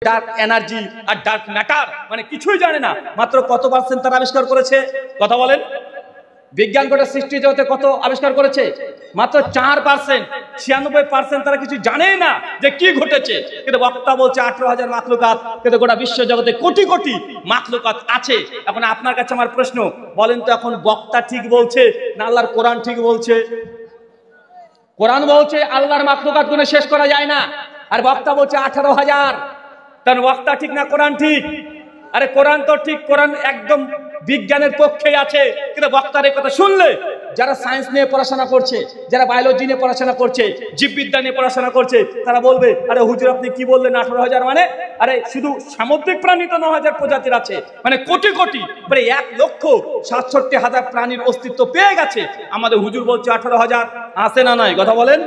Dark energy আর dark matter মানে কিছুই জানে না। মাত্র কত পার্সেন্ট তারা আবিষ্কার করেছে? কথা বলেন। বিজ্ঞান গোটা সৃষ্টি জগতে কত আবিষ্কার করেছে? মাত্র 4%। 96% তারা কিছু জানেই না যে কি ঘটেছে। কিন্তু বক্তা বলছে 18,000 মাখলুকাত, কিন্তু গোটা বিশ্ব জগতে কোটি কোটি মাখলুকাত আছে। এখন আপনার কাছে আমার প্রশ্ন, বলেন তো এখন বক্তা ঠিক বলছে না আল্লাহর কোরআন ঠিক বলছে? কোরআন বলছে আল্লাহর মাখলুকাত গুলো শেষ করা যায় না, আর বক্তা বলছে 18,000। তার বক্তা ঠিক না কোরআন ঠিক? আরে কোরআন তো ঠিক, কোরআন একদম বিজ্ঞানের পক্ষে আছে, কিন্তু বক্তার এই কথা শুনলে যারা সায়েন্স নিয়ে পড়াশোনা করছে, যারা বায়োলজি নিয়ে পড়াশোনা করছে, জীববিদ্যা নিয়ে পড়াশোনা করছে, তারা বলবে আরে হুজুর আপনি কি বললেন 18,000 মানে? আরে শুধু সামুদ্রিক প্রাণী তো 9,000 প্রজাতির আছে, মানে কোটি কোটি, মানে 1,67,000 প্রাণীর অস্তিত্ব পেয়ে গেছে। আমাদের হুজুর বলছে 18,000। আছে না নাই? কথা বলেন।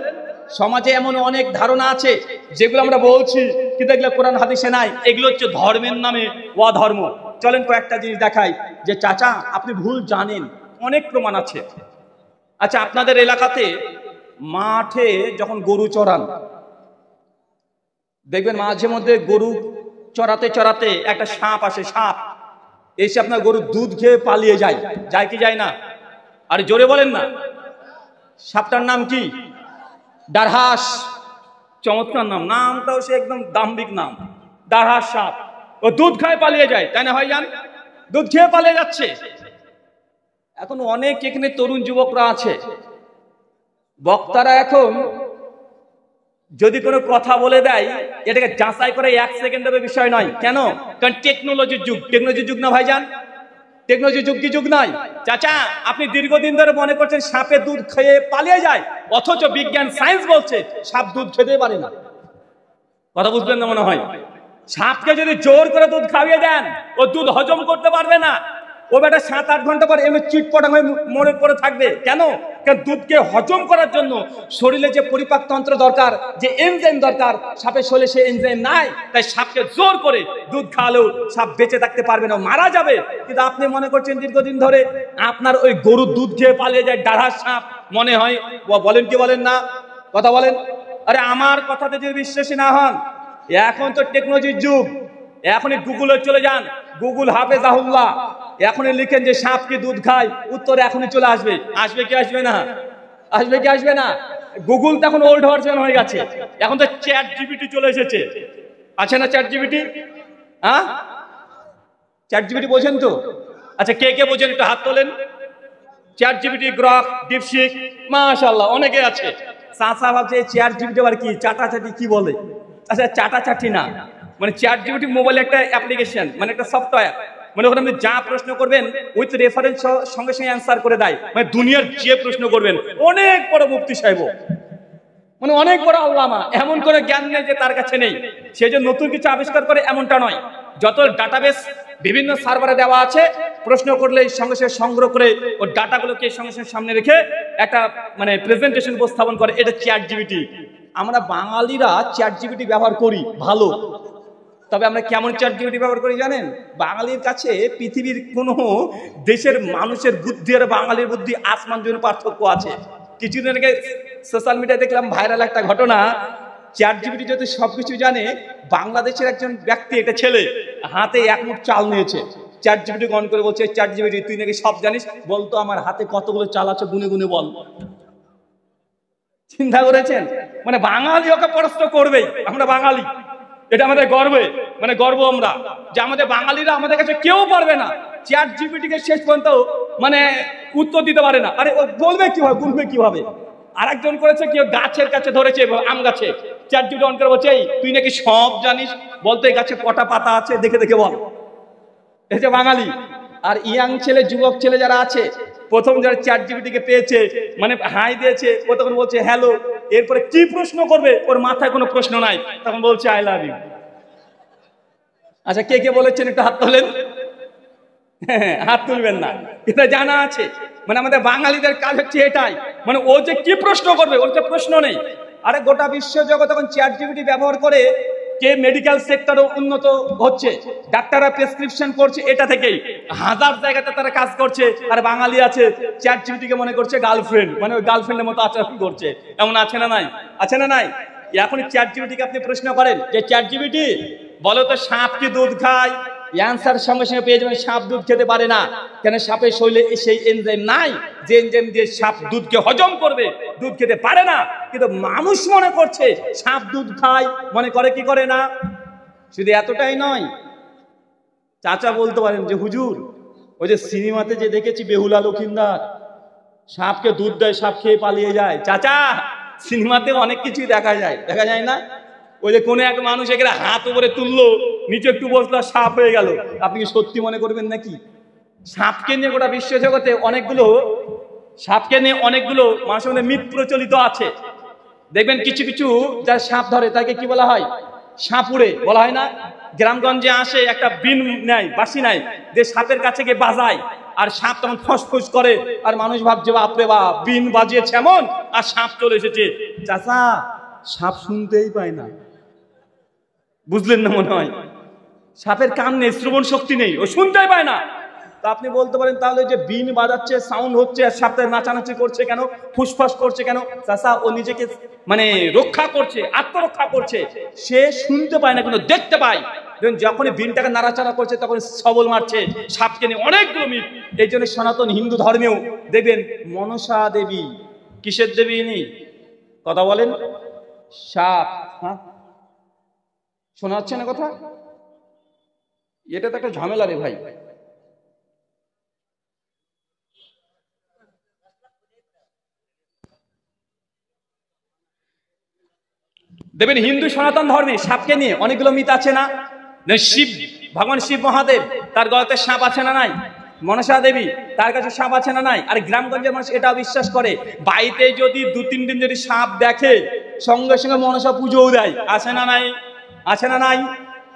সমাজে এমন অনেক ধারণা আছে যেগুলো আমরা বলছি কিন্তু এগুলো কোরআন হাদিসে নাই। এগুলো হচ্ছে ধর্মের নামে অধর্ম। চলেন কয়েকটা জিনিস দেখাই যে চাচা আপনি ভুল জানেন, অনেক প্রমাণ আছে। আচ্ছা, আপনাদের এলাকাতে মাঠে যখন গরু চড়ান, দেখবেন মাঝে মধ্যে গরু চড়াতে চড়াতে একটা সাপ আসে, সাপ এসে আপনার গরুর দুধ খেয়ে পালিয়ে যায়, যায় কি যায় না? আর জোরে বলেন না। সাপটার নাম কি? ডারহাস। চমৎকার নাম, নামটাও সে একদম দাম্ভিক নাম, ডারহাস সাপ। ও দুধ খায় পালিয়ে যায়, তাই না ভাইজান? দুধ খেয়ে পালিয়ে যাচ্ছে। এখন অনেক এখানে তরুণ যুবকরা আছে, বক্তারা এখন যদি কোনো কথা বলে দেয় এটাকে যাচাই করে 1 সেকেন্ডের বিষয় নয়। কেন? কারণ টেকনোলজির যুগ। টেকনোলজির যুগ না ভাইজান? টেকনোলজির যুগ কি যুগ নয়? চাচা আপনি দীর্ঘদিন ধরে মনে করছেন সাপে দুধ খেয়ে পালিয়ে যায়, অথচ বিজ্ঞান সায়েন্স বলছে সাপ দুধ খেতে পারে না। কথা বুঝবেন না মনে হয়? সাপকে যদি জোর করে দুধ খাইয়ে দেন ও দুধ হজম করতে পারবে না। ও বেটা 7-8 ঘন্টা পর এমনি চিটপটাং হয়ে মরে পড়ে থাকবে। কেন? কারণ দুধকে হজম করার জন্য শরীরে যে পরিপাক তন্ত্র দরকার, যে এনজাইম দরকার, সাপের শরীরে সে এনজাইম নাই। তাই সাপকে জোর করে দুধ খাওয়ালেও সাপ বেঁচে থাকতে পারবে না, মারা যাবে। কিন্তু আপনি মনে করছেন দীর্ঘদিন ধরে আপনার ওই গরুর দুধ খেয়ে পালিয়ে যায় ডারহাস সাপ, মনে হয়। বলেন কি বলেন না? কথা বলেন। আরে আমার কথাতে যদি বিশ্বাসী না হন, এখন তো টেকনোলজির যুগ। এখনই গুগলে চলে যান, গুগল হাফেজাহুল্লাহ, এখনই লিখেন যে সাপ কি দুধ খায়, উত্তরে এখনই চলে আসবে। আসবে কি আসবে না? আসবে কি আসবে না? গুগল তো এখন ওল্ড ভার্সন হয়ে গেছে, এখন তো চ্যাট জিপিটি চলে এসেছে। আছে না চ্যাট জিপিটি? হ্যাঁ, চ্যাট জিপিটি বোঝেন তো? আচ্ছা, কে কে বোঝেন একটু হাত তোলেন। চ্যাট জিপিটি, গ্রক, ডিপসিক, মাশাআল্লাহ অনেকে আছে। চাচা ভাবছে চ্যাট জিপিটি আবার কি, চাটাচাটি কি বলে? আচ্ছা, চাটাচাটি না, মানে চ্যাট জিপিটি মোবাইলে একটা অ্যাপ্লিকেশন, মানে একটা সফটওয়্যার। মানে ওখানে আপনি যা প্রশ্ন করবেন উইথ রেফারেন্স সঙ্গে সঙ্গে অ্যান্সার করে দেয়। মানে দুনিয়ার যে প্রশ্ন করবেন, অনেক বড় মুফতি সাহেব, মানে অনেক বড় আল্লামা, এমন করে জ্ঞান নেই যে তার কাছে নেই। সে যে নতুন কিছু আবিষ্কার করে এমনটা নয়। যত ডাটাবেস বিভিন্ন সার্ভারে দেওয়া আছে, প্রশ্ন করলে সঙ্গে সঙ্গে সংগ্রহ করে ও ডাটাগুলোকে সঙ্গে সঙ্গে সামনে রেখে একটা মানে প্রেজেন্টেশন উপস্থাপন করে। এটা চ্যাট জিপিটি। আমরা বাঙালিরা চ্যাট জিপিটি ব্যবহার করি ভালো, তবে আমরা কেমন চ্যাট জিপিটি ব্যবহার করি জানেন? বাঙালির কাছে পৃথিবীর কোনো দেশের মানুষের বুদ্ধি আর বাঙালির বুদ্ধি আসমান জমিন পার্থক্য আছে। কিছুদিন আগে সোশ্যাল মিডিয়ায় দেখলাম ভাইরাল একটা ঘটনা। চ্যাট জিপিটি যদি সবকিছু জানে, বাংলাদেশের একজন ব্যক্তি, একটা ছেলে হাতে 1 মুঠ চাল নিয়েছে, চ্যাট জিপিটি অন করে বলছে, চ্যাট জিপিটি তুই নাকি সব জানিস, বলতো আমার হাতে কতগুলো চাল আছে গুনে গুনে বল। চিন্তা করেছেন? মানে বাঙালি ওকে প্রশ্ন করবেই। আমরা বাঙালি, এটা আমাদের গর্বে, মানে গর্ব আমরা যে আমাদের বাঙালিরা, আমাদের কাছে কেউ পারবে না চ্যাট জিপিটিকে শেষ পর্যন্ত মানে উত্তর দিতে পারে না। আরে ও বলবে কিভাবে, বলবে কিভাবে? আরেকজন করেছে, কেউ গাছের কাছে ধরেছে, আম গাছে, চ্যাট জিপিটি অন করে বলছে, এই তুই নাকি সব জানিস, বলতো এই গাছে কটা পাতা আছে দেখে দেখে বল। এই যে বাঙালি। আর ইয়াং ছেলে, যুবক ছেলে যারা আছে, প্রথম যারা চ্যাট জিপিটিকে পেয়েছে, মানে হাই দিয়েছে, ও তখন বলছে হ্যালো, এরপরে কি প্রশ্ন করবে ওর মাথায় কোনো প্রশ্ন নাই, তখন বলছে আই লাভ ইউ। আচ্ছা, কে কে বলেছেন একটু হাত তোলেন। হাত তুলবেন না, এটা জানা আছে। মানে আমাদের বাঙালিদের কাজ হচ্ছে এটাই, মানে ও যে কি প্রশ্ন করবে ওর তো প্রশ্ন নেই। আরে গোটা বিশ্ব জগৎ এখন চ্যাট জিপিটি ব্যবহার করে, কে মেডিকেল সেক্টরও উন্নত হচ্ছে, ডাক্তাররা প্রেসক্রিপশন করছে এটা থেকেই, 1000 জায়গাতে তারা কাজ করছে। আর বাঙালি আছে চ্যাট জিপিটিকে মনে করছে গার্লফ্রেন্ড, মানে ওই গার্লফ্রেন্ডের মতো আচরণ করছে। এমন আছে না নাই? আছে না নাই? এখন চ্যাট জিপিটিকে আপনি প্রশ্ন করেন যে চ্যাট জিপিটি বলো তো সাপ কি দুধ খায়? অ্যান্সার সঙ্গে সঙ্গে পেয়ে যাবেন, সাপ দুধ খেতে পারে না। কেন? সাপের শরীরে সেই এনজাইম নাই যে এনজাইম দিয়ে সাপ দুধকে হজম করবে, দুধ খেতে পারে না। কিন্তু মানুষ মনে করছে সাপ দুধ খায়, মনে করে কি করে না। শুধু এতটাই নয়, চাচা বলতে পারেন যে হুজুর ওই যে সিনেমাতে যে দেখেছি বেহুলা লক্ষিন্দর, সাপকে দুধ দেয়, সাপ খেয়ে পালিয়ে যায়। চাচা, সিনেমাতে অনেক কিছুই দেখা যায়, দেখা যায় না? ওই যে কোনো এক মানুষ এখানে হাত উপরে তুললো, নিচে একটু বসলো, সাপ হয়ে গেল। আপনি কি সত্যি মনে করবেন নাকি? সাপকে নিয়ে গোটা বিশ্ব জগতে অনেকগুলো মানুষের মধ্যে মিথ প্রচলিত আছে। দেখবেন কিছু কিছু যারা সাপ ধরে তাকে কি বলা হয়? সাপুড়ে বলা হয় না? গ্রামগঞ্জে আসে একটা বিন নেয়, বাঁশি নেয়, যে সাপের কাছে গিয়ে বাজায়, আর সাপ তখন ফসফস করে, আর মানুষ ভাবছে বাপরে বাপ, বিন বাজিয়েছে এমন, আর সাপ চলে এসেছে। চাচা, সাপ শুনতেই পায় না, বুঝলেন না মনে হয়? সাপের কান নেই, শ্রবণ শক্তি নেই, ও শুনতেই পায় না। তো আপনি বলতে পারেন তাহলে যে বিন বাজাচ্ছে, সাউন্ড হচ্ছে, আর সাপটা নাচানাচি করছে কেন, ফুসফাস করছে কেন? চাচা, ও নিজেকে মানে রক্ষা করছে, আত্মরক্ষা করছে। সে শুনতে পায় না কিন্তু দেখতে পায়। যখনই বিনটাকে নাড়াচাড়া করছে তখন সবল মারছে। সাপকে নিয়ে অনেকগুলো মিথ। এই জন্য সনাতন হিন্দু ধর্মেও দেখবেন মনসা দেবী, কিসের দেবী ইনি? কথা বলেন। সাপ। হ্যাঁ, শোনা যাচ্ছে না কথা? এটা তো একটা ঝামেলা রে ভাই। দেখবেন হিন্দু সনাতন ধর্মে সাপকে নিয়ে অনেকগুলো মিথ আছে না? শিব, ভগবান শিব মহাদেব, তার গলাতে সাপ আছে না নাই? মনসা দেবী, তার কাছে সাপ আছে না নাই? আর গ্রামগঞ্জের মানুষ এটাও বিশ্বাস করে, বাড়িতে যদি 2-3 দিন যদি সাপ দেখে, সঙ্গে সঙ্গে মনসা পুজোও দেয়। আছে না নাই? আছে না নাই?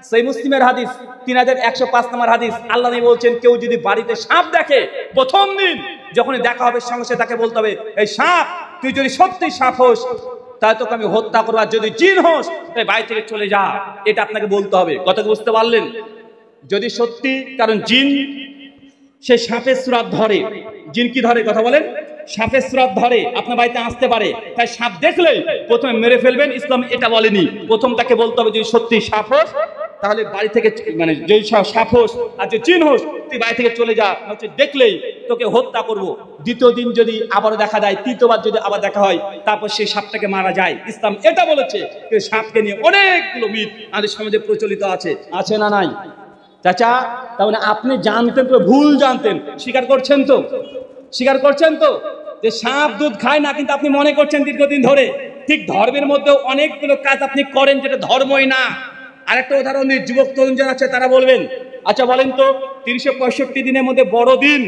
সেই মুসলিমের হাদিস 3105 নম্বর হাদিস, আল্লাহ নবী বলছেন, কেউ যদি বাড়িতে সাপ দেখে, প্রথম দিন যখনই দেখা হবে সঙ্গে সঙ্গে তাকে বলতে হবে, এই সাপ, তুই যদি সত্যি সাপ হোস তাই তোকে আমি হত্যা করবো, আর যদি জিন হোস তাই বাড়ি থেকে চলে যা। এটা আপনাকে বলতে হবে। কথা বুঝতে পারলেন? যদি সত্যি, কারণ জিন সে সাপের সুরাত ধরে। জিন কি ধরে? কথা বলেন। সাপের সুরাত ধরে, আপনার বাড়িতে আসতে পারে। তাই সাপ দেখলেই প্রথমে মেরে ফেলবেন, ইসলাম এটা বলেনি। প্রথম তাকে বলতে হবে যদি সত্যি সাপ হোস তাহলে বাড়ি থেকে, মানে যদি সাপ হোস আর যদি জিন হোস তুই বাড়ি থেকে চলে যা, হচ্ছে দেখলেই তোকে হত্যা করব। দ্বিতীয় দিন যদি আবারও দেখা যায়, তৃতীয়বার যদি আবার দেখা হয়, তারপর সেই সাপটাকে মারা যায়। ইসলাম এটা বলেছে। সাপকে নিয়ে অনেকগুলো মিথ আমাদের সমাজে প্রচলিত আছে। আছে না নাই? চাচা, তাহলে আপনি জানতেন তো, ভুল জানতেন, স্বীকার করছেন তো? স্বীকার করছেন তো যে সাপ দুধ খায় না, কিন্তু আপনি মনে করছেন দীর্ঘদিন ধরে। ঠিক ধর্মের মধ্যেও অনেকগুলো কাজ আপনি করেন যেটা ধর্মই না। আরেকটা উদাহরণ দিই, যুবক তরুণ যারা আছে তারা বলবেন। আচ্ছা বলেন তো, 365 দিনের মধ্যে বড়দিন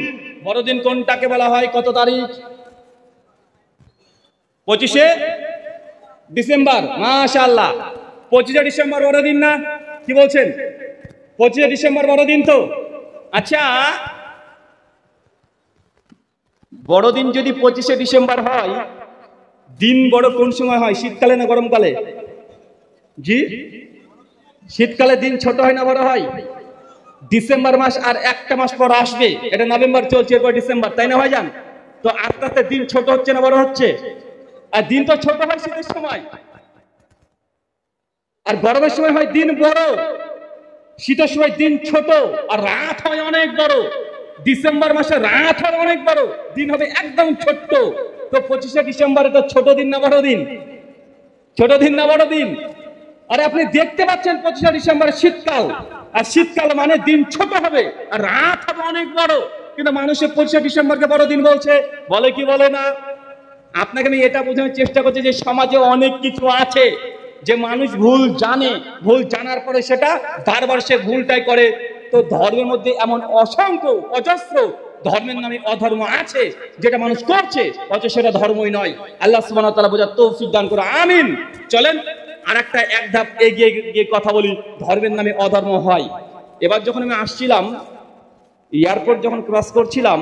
কোনটাকে বলা হয়? কত তারিখ? 25শে ডিসেম্বর। মাশাআল্লাহ, 25শে ডিসেম্বর বড়দিন না? কি বলছেন? 25শে ডিসেম্বর বড়দিন তো? আচ্ছা, বড়দিন যদি 25শে ডিসেম্বর হয়, দিন বড় কোন সময় হয়? শীতকালে না গরমকালে? জি, শীতকালে দিন ছোট হয় না বড় হয়? ডিসেম্বর মাস আর একটা মাস পর আসবে, এটা নভেম্বর চলছে, এরপর ডিসেম্বর, তাই না ভাইজান? তো আস্তে আস্তে দিন ছোট হচ্ছে না বড় হচ্ছে? আর দিন তো ছোট হয় শীতের সময়, আর গরমের সময় হয় দিন বড়। শীতের সময় দিন ছোট আর রাত হয় অনেক বড়। ডিসেম্বর মাসে রাত হয় অনেক বড়, দিন হবে একদম ছোট্ট। তো 25শে ডিসেম্বর এটা ছোট দিন না বড় দিন? ছোট দিন না বড় দিন? আরে আপনি দেখতে পাচ্ছেন 25শে ডিসেম্বরে শীতকাল, আর শীতকাল মানে দিন ছোট হবে আর রাত হবে অনেক বড়। কিন্তু মানুষের 25শে ডিসেম্বরকে বড় দিন বলছে, বলে কি বলে না? আপনাকে আমি এটা বোঝানোর চেষ্টা করছি যে সমাজে অনেক কিছু আছে যে মানুষ ভুল জানে, ভুল জানার পরে সেটা বারবার সে ভুলটাই করে। তো ধর্মের মধ্যে এমন অসংখ্য অজস্র ধর্মের নামে অধর্ম আছে যেটা মানুষ করছে, অথচ সেটা ধর্মই নয়। আল্লাহ সুবহানাহু ওয়া তাআলা বোঝার তৌফিক দান করুন, আমিন। চলেন আর একটা এক ধাপ এগিয়ে গিয়ে কথা বলি, ধর্মের নামে অধর্ম হয়। এবার যখন আমি আসছিলাম, এয়ারপোর্ট যখন ক্রস করছিলাম,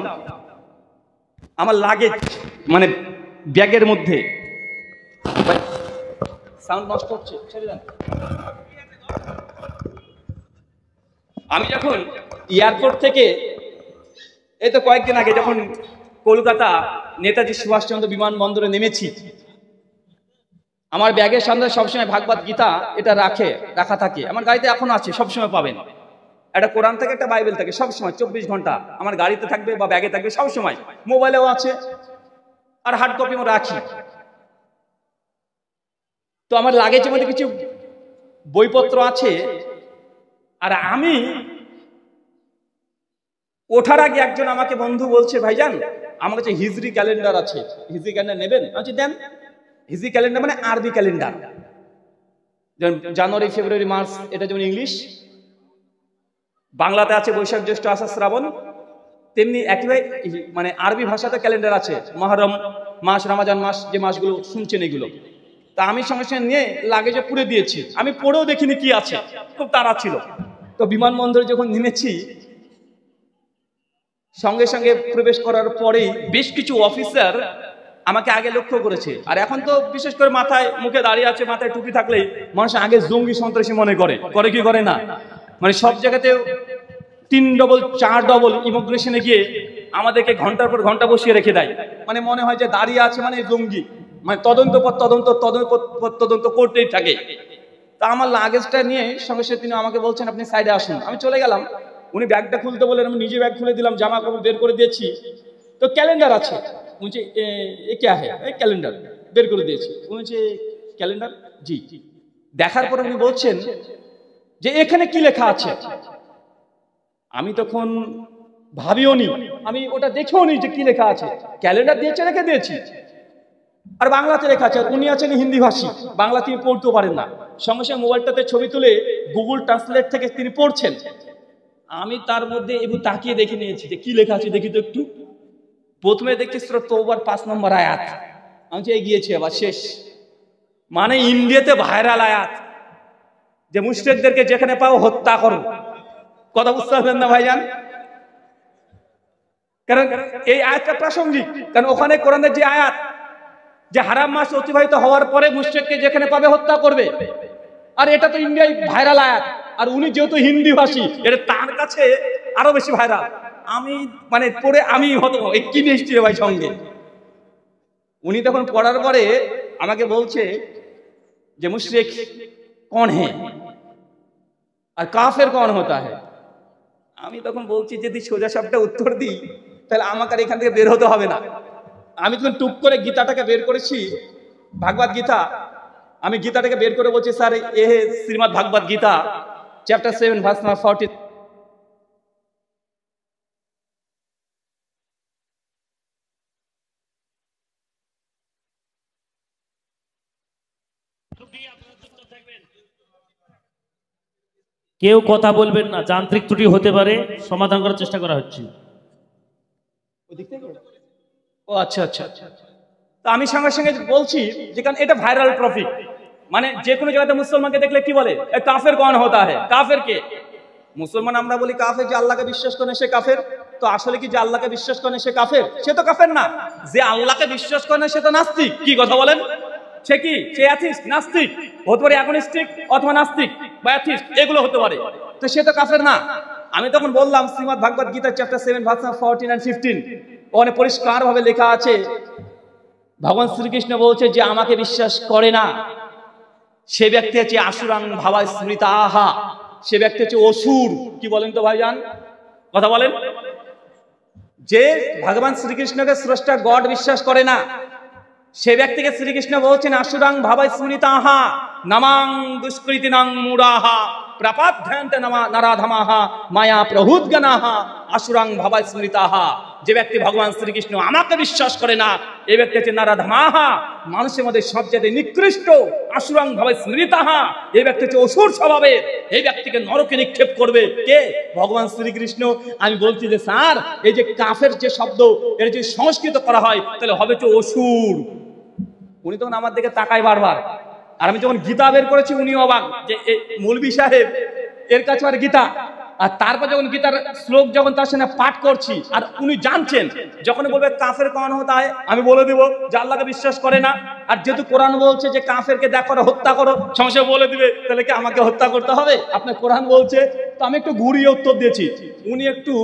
আমার লাগেজ মানে ব্যাগের মধ্যে, সাউন্ড নষ্ট হচ্ছে, ছেড়ে দেন। আমি যখন এয়ারপোর্ট থেকে এই তো কয়েকদিন আগে যখন কলকাতা নেতাজি সুভাষচন্দ্র বিমানবন্দরে নেমেছি, আমার ব্যাগের সামনে সবসময় ভাগবত গীতা এটা রাখা থাকে, আমার গাড়িতে এখনো আছে, সবসময় পাবেন। একটা কোরআন থাকে, একটা বাইবেল থাকে, সবসময় 24 ঘন্টা আমার গাড়িতে থাকবে বা ব্যাগে থাকবে সবসময়। মোবাইলেও আছে, আর হার্ড কপি আমি রাখি। তো আমার লাগেজের মধ্যে কিছু বইপত্র আছে, আর আমি ওঠার আগে একজন আমাকে বন্ধু বলছে, ভাইজান আমার কাছে হিজরি ক্যালেন্ডার আছে, হিজরি ক্যালেন্ডার নেবেন? আমি দেন। হিজরি ক্যালেন্ডার মানে আরবি ক্যালেন্ডার, যেমন জানুয়ারি, ফেব্রুয়ারি, মার্চ, এটা যেমন ইংলিশ। বাংলাতে আছে বৈশাখ, জ্যৈষ্ঠ, আষাঢ়, শ্রাবণ, তেমনি একইভাবে মানে আরবি ভাষাতে ক্যালেন্ডার আছে, মহরম মাস, রমাজান মাস, যে মাসগুলো শুনছেন এগুলো। তা আমি সঙ্গে সঙ্গে নিয়ে লাগেজে পুরে দিয়েছি, আমি পড়েও দেখিনি কি আছে, খুব তাড়া ছিল। তো বিমানবন্দরে যখন নেমেছি, সঙ্গে সঙ্গে প্রবেশ করার পরেই বেশ কিছু অফিসার আমাকে আগে লক্ষ্য করেছে। আর এখন তো বিশেষ করে মাথায় মুখে দাঁড়িয়ে আছে, মাথায় টুপি থাকলেই মানুষ আগে জঙ্গি সন্ত্রাসী মনে করে কি করে না, মানে সব জায়গাতে 3 ডবল 4 ডবল ইমিগ্রেশনে গিয়ে আমাদেরকে ঘন্টার পর ঘন্টা বসিয়ে রেখে দেয়, মানে মনে হয় যে দাঁড়িয়ে আছে মানে জঙ্গি, মানে তদন্ত তদন্ত করতেই থাকে। তা আমার লাগেজটা নিয়ে সঙ্গে সঙ্গে তিনি আমাকে বলছেন, আপনি সাইডে আসুন। আমি চলে গেলাম, উনি ব্যাগটা খুলতে বললেন, আমি নিজে ব্যাগ খুলে দিলাম, জামা কাপড় বের করে দিয়েছি। তো ক্যালেন্ডার আছে, বলছে এ ক্যা হ্যাঁ? ক্যালেন্ডার বের করে দিয়েছি। বলছে ক্যালেন্ডার? জি। দেখার পর উনি বলছেন যে এখানে কি লেখা আছে। আমি তখন ভাবিও নি, আমি ওটা দেখেও নি যে কি লেখা আছে। ক্যালেন্ডার দিয়েছে, রেখে দিয়েছি, আর বাংলাতে লেখা আছে। আর উনি আছেন হিন্দি ভাষী, বাংলা তিনি পড়তেও পারেন না। সঙ্গে সঙ্গে মোবাইলটাতে ছবি তুলে গুগল ট্রান্সলেট থেকে তিনি পড়ছেন। আমি তার মধ্যে একটু তাকিয়ে দেখে নিয়েছি যে কি লেখা আছে, দেখি তো একটু। প্রথমে দেখছি সূরা তওবার 5 নম্বর আয়াত। আমি এগিয়েছি, আবার শেষ, মানে ইন্ডিয়াতে ভাইরাল আয়াত যে মুশরিকদেরকে যেখানে পাও হত্যা করো। কথা বুঝতে পারবেন না ভাইজান? কারণ এই আয়াতটা প্রাসঙ্গিক, কারণ ওখানে কোরআনের যে আয়াত যে হারাম মাস অতিবাহিত হওয়ার পরে মুশরিককে যেখানে পাবে হত্যা করবে, আর এটা তো ইন্ডিয়ায় ভাইরাল আয়াত। আর উনি যেহেতু হিন্দি ভাষী, এটা তার কাছে আরো বেশি ভাইরাল। আমি মানে পড়ে আমি হতো কি মিষ্টি রে ভাই সঙ্গে। উনি তখন পড়ার পরে আমাকে বলছে যে মুশরিক কौन है আর কাফের कौन होता है। আমি তখন বলছি যদি সোজা সাপটা উত্তর দিই তাহলে আমাকে আর এখান থেকে বের হতে হবে না। আমি তখন টুক করে গীতাটাকে বের করেছি, ভাগবত গীতা। আমি গীতাটাকে বের করে বলছি, স্যার এ শ্রীমদ ভাগবত গীতা চ্যাপ্টার 7 ভার্স 40। কেউ কথা বলবেন না, যান্ত্রিক ত্রুটি হতে পারে, সমাধান করার চেষ্টা করা হচ্ছে। ও আচ্ছা আচ্ছা। তো আমি সঙ্গে সঙ্গে বলছি যে কারণ এটা ভাইরাল টপিক, মানে যে কোনো জায়গাতে মুসলমানকে দেখলে কি বলে, কাফের कौन होता है। কাফের কে? মুসলমান আমরা বলি কাফের, যে আল্লাহকে বিশ্বাস করে সে কাফের। তো আসলে কি যে আল্লাহকে বিশ্বাস করে সে কাফের? সে তো কাফের না। যে আল্লাহকে বিশ্বাস করে না সে তো নাস্তিক। কি কথা বলেন? সে কি? সে অ্যাথিস্ট, নাস্তিক হতে পারে, অ্যাগনস্টিক অথবা নাস্তিক বা অ্যাথিস্ট, এগুলো হতে পারে। তো সে তো কাফের না। আমি তখন বললাম শ্রীমদ ভাগবত গীতা চ্যাপ্টার 7 ভার্স 14 and 15 ওখানে পরিষ্কার ভাবে লেখা আছে, ভগবান শ্রীকৃষ্ণ বলছে যে আমাকে বিশ্বাস করে না সে ব্যক্তি হচ্ছে আসুরাং ভাবা স্মৃতা আহা, সে ব্যক্তি হচ্ছে অসুর। কি বলেন তো ভাইজান? কথা বলেন। যে ভগবান শ্রীকৃষ্ণকে স্রষ্টা গড বিশ্বাস করে না সে ব্যক্তিকে শ্রীকৃষ্ণ বলছেন আসুরাং ভাবা স্মৃতাহা নামাং দুষ্কৃতিনাং মূঢ়াহা প্রাপাধ্যান্তে নারাধমাহা মায়া প্রহুদ্গনাহা আসুরাং ভাবা স্মৃতাহা। যে ব্যক্তি ভগবান শ্রীকৃষ্ণ আমাকে বিশ্বাস করে না এই ব্যক্তি হচ্ছে নারাধমাহা, মানুষের মধ্যে সবচেয়ে নিকৃষ্ট। আসুরাং ভাবা স্মৃতাহা, এই ব্যক্তি হচ্ছে অসুর স্বভাবের, এই ব্যক্তিকে নরকে নিক্ষেপ করবে কে? ভগবান শ্রীকৃষ্ণ। আমি বলছি যে স্যার এই যে কাফের যে শব্দ এর যদি সংস্কৃত করা হয় তাহলে হবে তো অসুর। উনি তখন আমার দিকে তাকায় বারবার, আর আমি যখন গীতা বের করেছি উনি অবাক যে মৌলভী সাহেব এর কাছে আর গীতা। আর তারপর যখন গীতার শ্লোক যখন তার সামনে পাঠ করছি আর উনি জানছেন যখন বলবে কাফের कौन होता है আমি বলে দেব যে আল্লাহকে বিশ্বাস করে না। আর যেহেতু কোরআন বলছে যে কাফেরকে দেখো হত্যা করো, সঙ্গে বলে দিবে তাহলে কি আমাকে হত্যা করতে হবে? আপনার কোরআন বলছে। তো আমি একটু ঘুরিয়ে উত্তর দিয়েছি, উনি একটু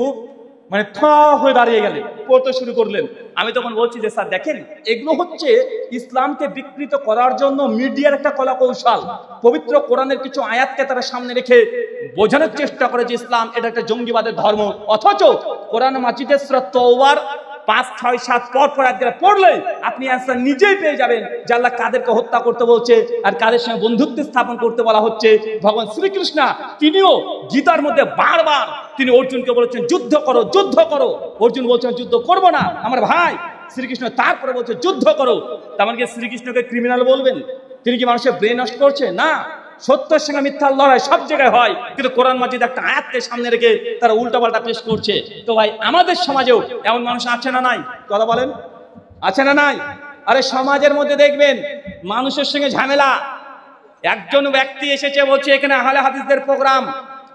মানে থ হয়ে দাঁড়িয়ে গেলেন, পড়তে শুরু করলেন। আমি তখন বলছি যে স্যার দেখেন, এগুলো হচ্ছে ইসলামকে বিকৃত করার জন্য মিডিয়ার একটা কলা কৌশল। পবিত্র কোরআনের কিছু আয়াতকে তারা সামনে রেখে বোঝানোর চেষ্টা করে যে ইসলাম এটা একটা জঙ্গিবাদের ধর্ম, অথচ কোরআন মাজিদের সূরা তওবার 5, 6, 7 পর পড়লে আপনি অ্যান্সার নিজেই পেয়ে যাবেন যে আল্লাহ কাদেরকে হত্যা করতে বলছে আর কাদের সঙ্গে বন্ধুত্ব স্থাপন করতে বলা হচ্ছে। ভগবান শ্রীকৃষ্ণ তিনিও গীতার মধ্যে বারবার তিনি অর্জুনকে বলেছেন যুদ্ধ করো, যুদ্ধ করো। অর্জুন বলছেন যুদ্ধ করব না আমার ভাই। শ্রীকৃষ্ণ তারপরে বলছে যুদ্ধ করো। তার মানে কি শ্রীকৃষ্ণকে ক্রিমিনাল বলবেন? তিনি কি মানুষের ব্রেন নষ্ট করছে? না, সত্যের সঙ্গে মিথ্যার লড়াই সব জায়গায় হয়, কিন্তু কোরআন মাজিদ একটা আয়াতকে সামনে রেখে তারা উল্টাপাল্টা পেশ করছে। তো ভাই আমাদের সমাজেও এমন মানুষ আছে না নাই? কথা বলেন, আছে না নাই? আরে সমাজের মধ্যে দেখবেন মানুষের সঙ্গে ঝামেলা। একজন ব্যক্তি এসেছে বলছে এখানে আহলে হাদিসদের প্রোগ্রাম,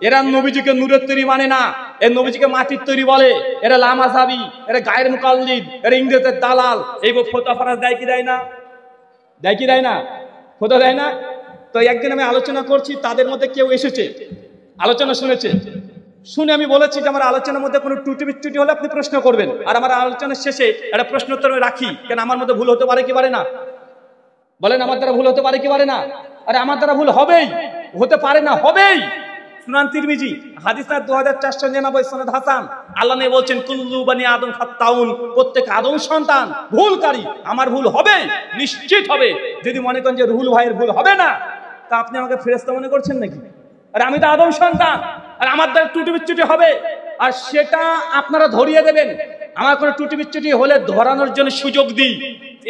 এরা নবীজিকে নূরের তৈরি মানে না, এর নবীজিকে মাটির তৈরি বলে, এরা লামাজাবি, এরা গায়ের মুকাল্লিদ, এরা ইংরেজের দালাল। এই ফতোয়া ফরাজ দেয় কি দেয় না? দেয় কি দেয় না? ফতোয়া দেয় না? তো একদিন আমি আলোচনা করছি, তাদের মধ্যে কেউ এসেছে, আলোচনা শুনেছে, শুনে আমি বলেছি যে আমার আলোচনার মধ্যে কোনো ত্রুটি বিচ্যুটি হলে আপনি প্রশ্ন করবেন, আর আমার আলোচনার শেষে একটা প্রশ্নোত্তর রাখি, কেন আমার মধ্যে ভুল হতে পারে কি পারে না? বলেন, আমার দ্বারা ভুল হতে পারে কি পারে না? আরে আমার দ্বারা ভুল হবেই, হতে পারে না, হবেই। সুনান তিরমিজি হাদিস 2499 সনদ হাসান, আল্লাহ নবী বলছেন কুল্লু বানি আদম খাত্তাউন, প্রত্যেক আদম সন্তান ভুলকারী। আমার ভুল হবে, নিশ্চিত হবে। যদি মনে করেন যে রুহুল ভাইয়ের ভুল হবে না, তা আপনি আমাকে ফেরেশতা মনে করছেন নাকি? আর আমি তো আদম সন্তান, আর আমার দ্বারা ত্রুটি বিচ্যুটি হবে, আর সেটা আপনারা ধরিয়ে দেবেন। আমার কোনো ত্রুটি বিচ্যুটি হলে ধরানোর জন্য সুযোগ দিই।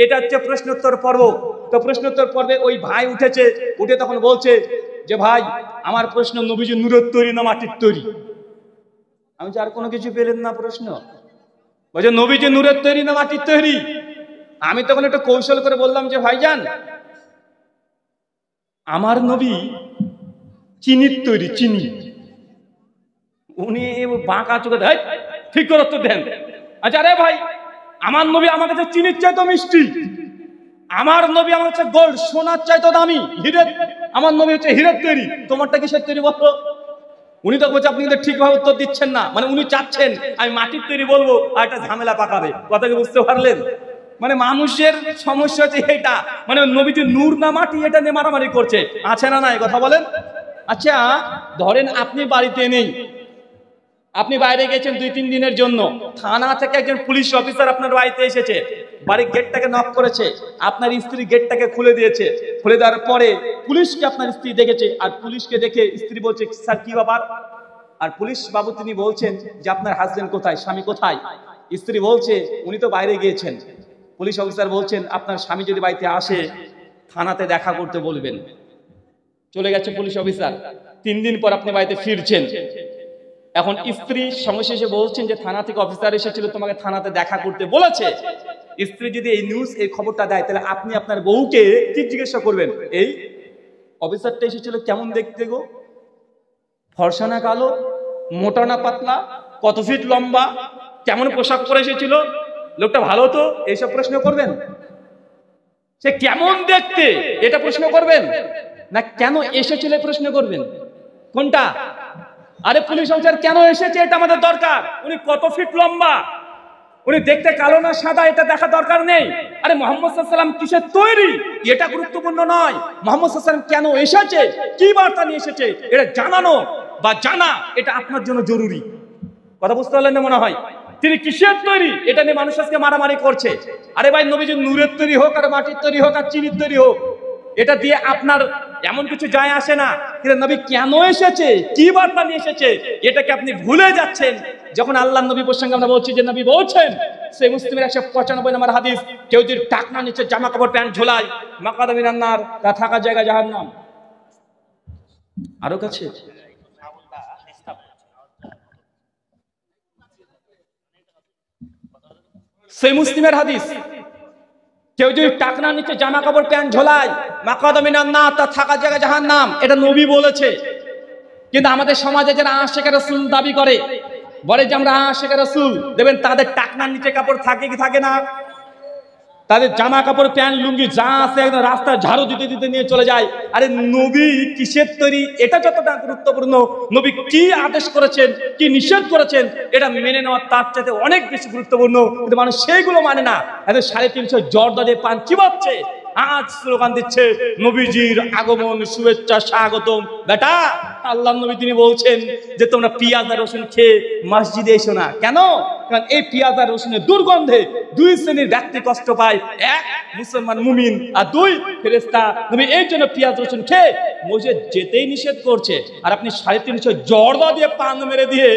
এটা হচ্ছে প্রশ্নোত্তর পর্ব। তো প্রশ্নোত্তর পর্বে ওই ভাই উঠেছে, উঠে তখন বলছে যে ভাই আমার প্রশ্ন নবীজি নূরের তৈরি না মাটির তৈরি? আমি আর কোনো কিছু পেলেন না প্রশ্ন, বলছে নবীজি নূরের তৈরি না মাটির তৈরি? আমি তখন একটু কৌশল করে বললাম যে ভাইজান আমার নবী চিনির তৈরি, চিনি। উনি বাঁকা চোখে দেয়, ঠিক করে উত্তর দেন। আচ্ছা আরে ভাই, আমার নবী আমার কাছে চিনির চাইতো মিষ্টি, আমার নবী আমার কাছে গোল্ড সোনার চাইতো দামি, হীরের, আমার নবী হচ্ছে হীরের তৈরি, তোমারটা কিসের তৈরি বলো? উনি তো বলছে আপনি কিন্তু ঠিকভাবে উত্তর দিচ্ছেন না, মানে উনি চাচ্ছেন আমি মাটির তৈরি বলবো আর একটা ঝামেলা পাকাবে। কথা কি বুঝতে পারলেন? মানে মানুষের সমস্যা হচ্ছে এটা, মানে নবীজি নূর না মাটি এটা নিয়ে মারামারি করছে, আছে না নাই? কথা বলেন। আচ্ছা ধরেন আপনি বাড়িতে নেই, আপনি বাইরে গেছেন 2-3 দিনের জন্য, থানা থেকে একজন পুলিশ অফিসার আপনার বাড়িতে এসেছে, বাড়ির গেটটাকে নক করেছে, আপনার স্ত্রী গেটটাকে খুলে দিয়েছে। খুলে দেওয়ার পরে পুলিশকে আপনার স্ত্রী দেখেছে, আর পুলিশকে দেখে স্ত্রী বলছে স্যার কি ব্যাপার? আর পুলিশ বাবু তিনি বলছেন যে আপনার হাজবেন্ড কোথায়, স্বামী কোথায়? স্ত্রী বলছে উনি তো বাইরে গিয়েছেন। পুলিশ অফিসার বলছেন আপনার স্বামী যদি বাড়িতে আসে থানাতে দেখা করতে বলবেন। চলে গেছে পুলিশ অফিসার, 3 দিন পর আপনি বাড়িতে ফিরছেন। এখন স্ত্রী সঙ্গে শেষে বলছেন যে থানা থেকে অফিসার এসেছিল, তোমাকে থানাতে দেখা করতে বলেছে। স্ত্রী যদি এই নিউজ, এই খবরটা দেয়, তাহলে আপনি আপনার বউকে কি জিজ্ঞাসা করবেন? এই অফিসারটা এসেছিল কেমন দেখতে গো, ফর্সা না কালো, মোটা না পাতলা, কত ফিট লম্বা, কেমন পোশাক পরে এসেছিল, লোকটা ভালো তো, এইসব প্রশ্ন করবেন? সে কেমন দেখতে এটা প্রশ্ন করবেন, না কেন এসেছিল প্রশ্ন করবেন? কোনটা? আরে পুলিশ অফিসার কেন এসেছে এটা আমাদের দরকার। উনি কত ফিট লম্বা, উনি দেখতে কালো না সাদা, এটা দেখা দরকার নেই। আরে মুহাম্মদ সাল্লাল্লাহু আলাইহি ওয়াসাল্লাম কিসের তৈরি এটা গুরুত্বপূর্ণ নয়। মুহাম্মদ সাল্লাল্লাহু আলাইহি ওয়াসাল্লাম কেন এসেছে, কি বার্তা নিয়ে এসেছে, এটা জানানো বা জানা এটা আপনার জন্য জরুরি। কথা বুঝতে পারলেন না মনে হয়? তিনি কিসের তৈরি এটা নিয়ে মানুষ আজকে মারামারি করছে। আরে ভাই নবীজি নূরের তৈরি হোক আর মাটির তৈরি হোক আর চিনির তৈরি হোক, এটা দিয়ে আপনার এমন কিছু যায় আসে না। কিন্তু নবী কেন এসেছে, কি বার্তা নিয়ে এসেছে, এটাকে আপনি ভুলে যাচ্ছেন। যখন আল্লাহ নবী প্রসঙ্গে আমরা বলছি যে নবী বলছেন, সেই মুসলিমের 195 নম্বর হাদিস, কেউ যদি টাকনা নিচে জামা কাপড় প্যান্ট ঝোলায় মাকাদা মিনান নার, তা থাকার জায়গা জাহান্নাম। আরো কাছে সেই মুসলিমের হাদিস, কেউ যদি টাকনা নিচে জামা কাপড় প্যান্ট ঝোলায় মাকাদা মিনান নার, তা থাকার জায়গা জাহান্নাম। এটা নবী বলেছে। কিন্তু আমাদের সমাজে যারা আশিক রাসূল দাবি করে, বলে যে আমরা আশিক রাসূল, দেখবেন তাদের টাকনার নিচে কাপড় থাকে কি থাকে না? তাদের জামা কাপড় প্যান্ট লুঙ্গি যা আছে একদম রাস্তায় ঝাড়ু দিতে দিতে নিয়ে চলে যায়। আরে নবী কিসের তৈরি এটা যতটা গুরুত্বপূর্ণ, নবী কি আদেশ করেছেন কি নিষেধ করেছেন এটা মেনে নেওয়া তার চাইতে অনেক বেশি গুরুত্বপূর্ণ, কিন্তু মানুষ সেইগুলো মানে না। এদের 350 জর্দা দিয়ে পান চিবাচ্ছে, আজ স্লোগান দিচ্ছে নবীজির আগমন শুভেচ্ছা স্বাগতম। বেটা আল্লাহ নবী তিনি বলছেন যে তোমরা পেঁয়াজ আর রসুন খেয়ে মসজিদে এসো না। কেন? কারণ এই পেঁয়াজ আর রসুনের দুর্গন্ধে 2 শ্রেণীর ব্যক্তি কষ্ট পায়, 1 মুসলমান মুমিন আর 2 ফেরেশতা। নবী এই জন্য পেঁয়াজ রসুন খেয়ে মসজিদ যেতেই নিষেধ করছে, আর আপনি 350 জর্দা দিয়ে পান মেরে দিয়ে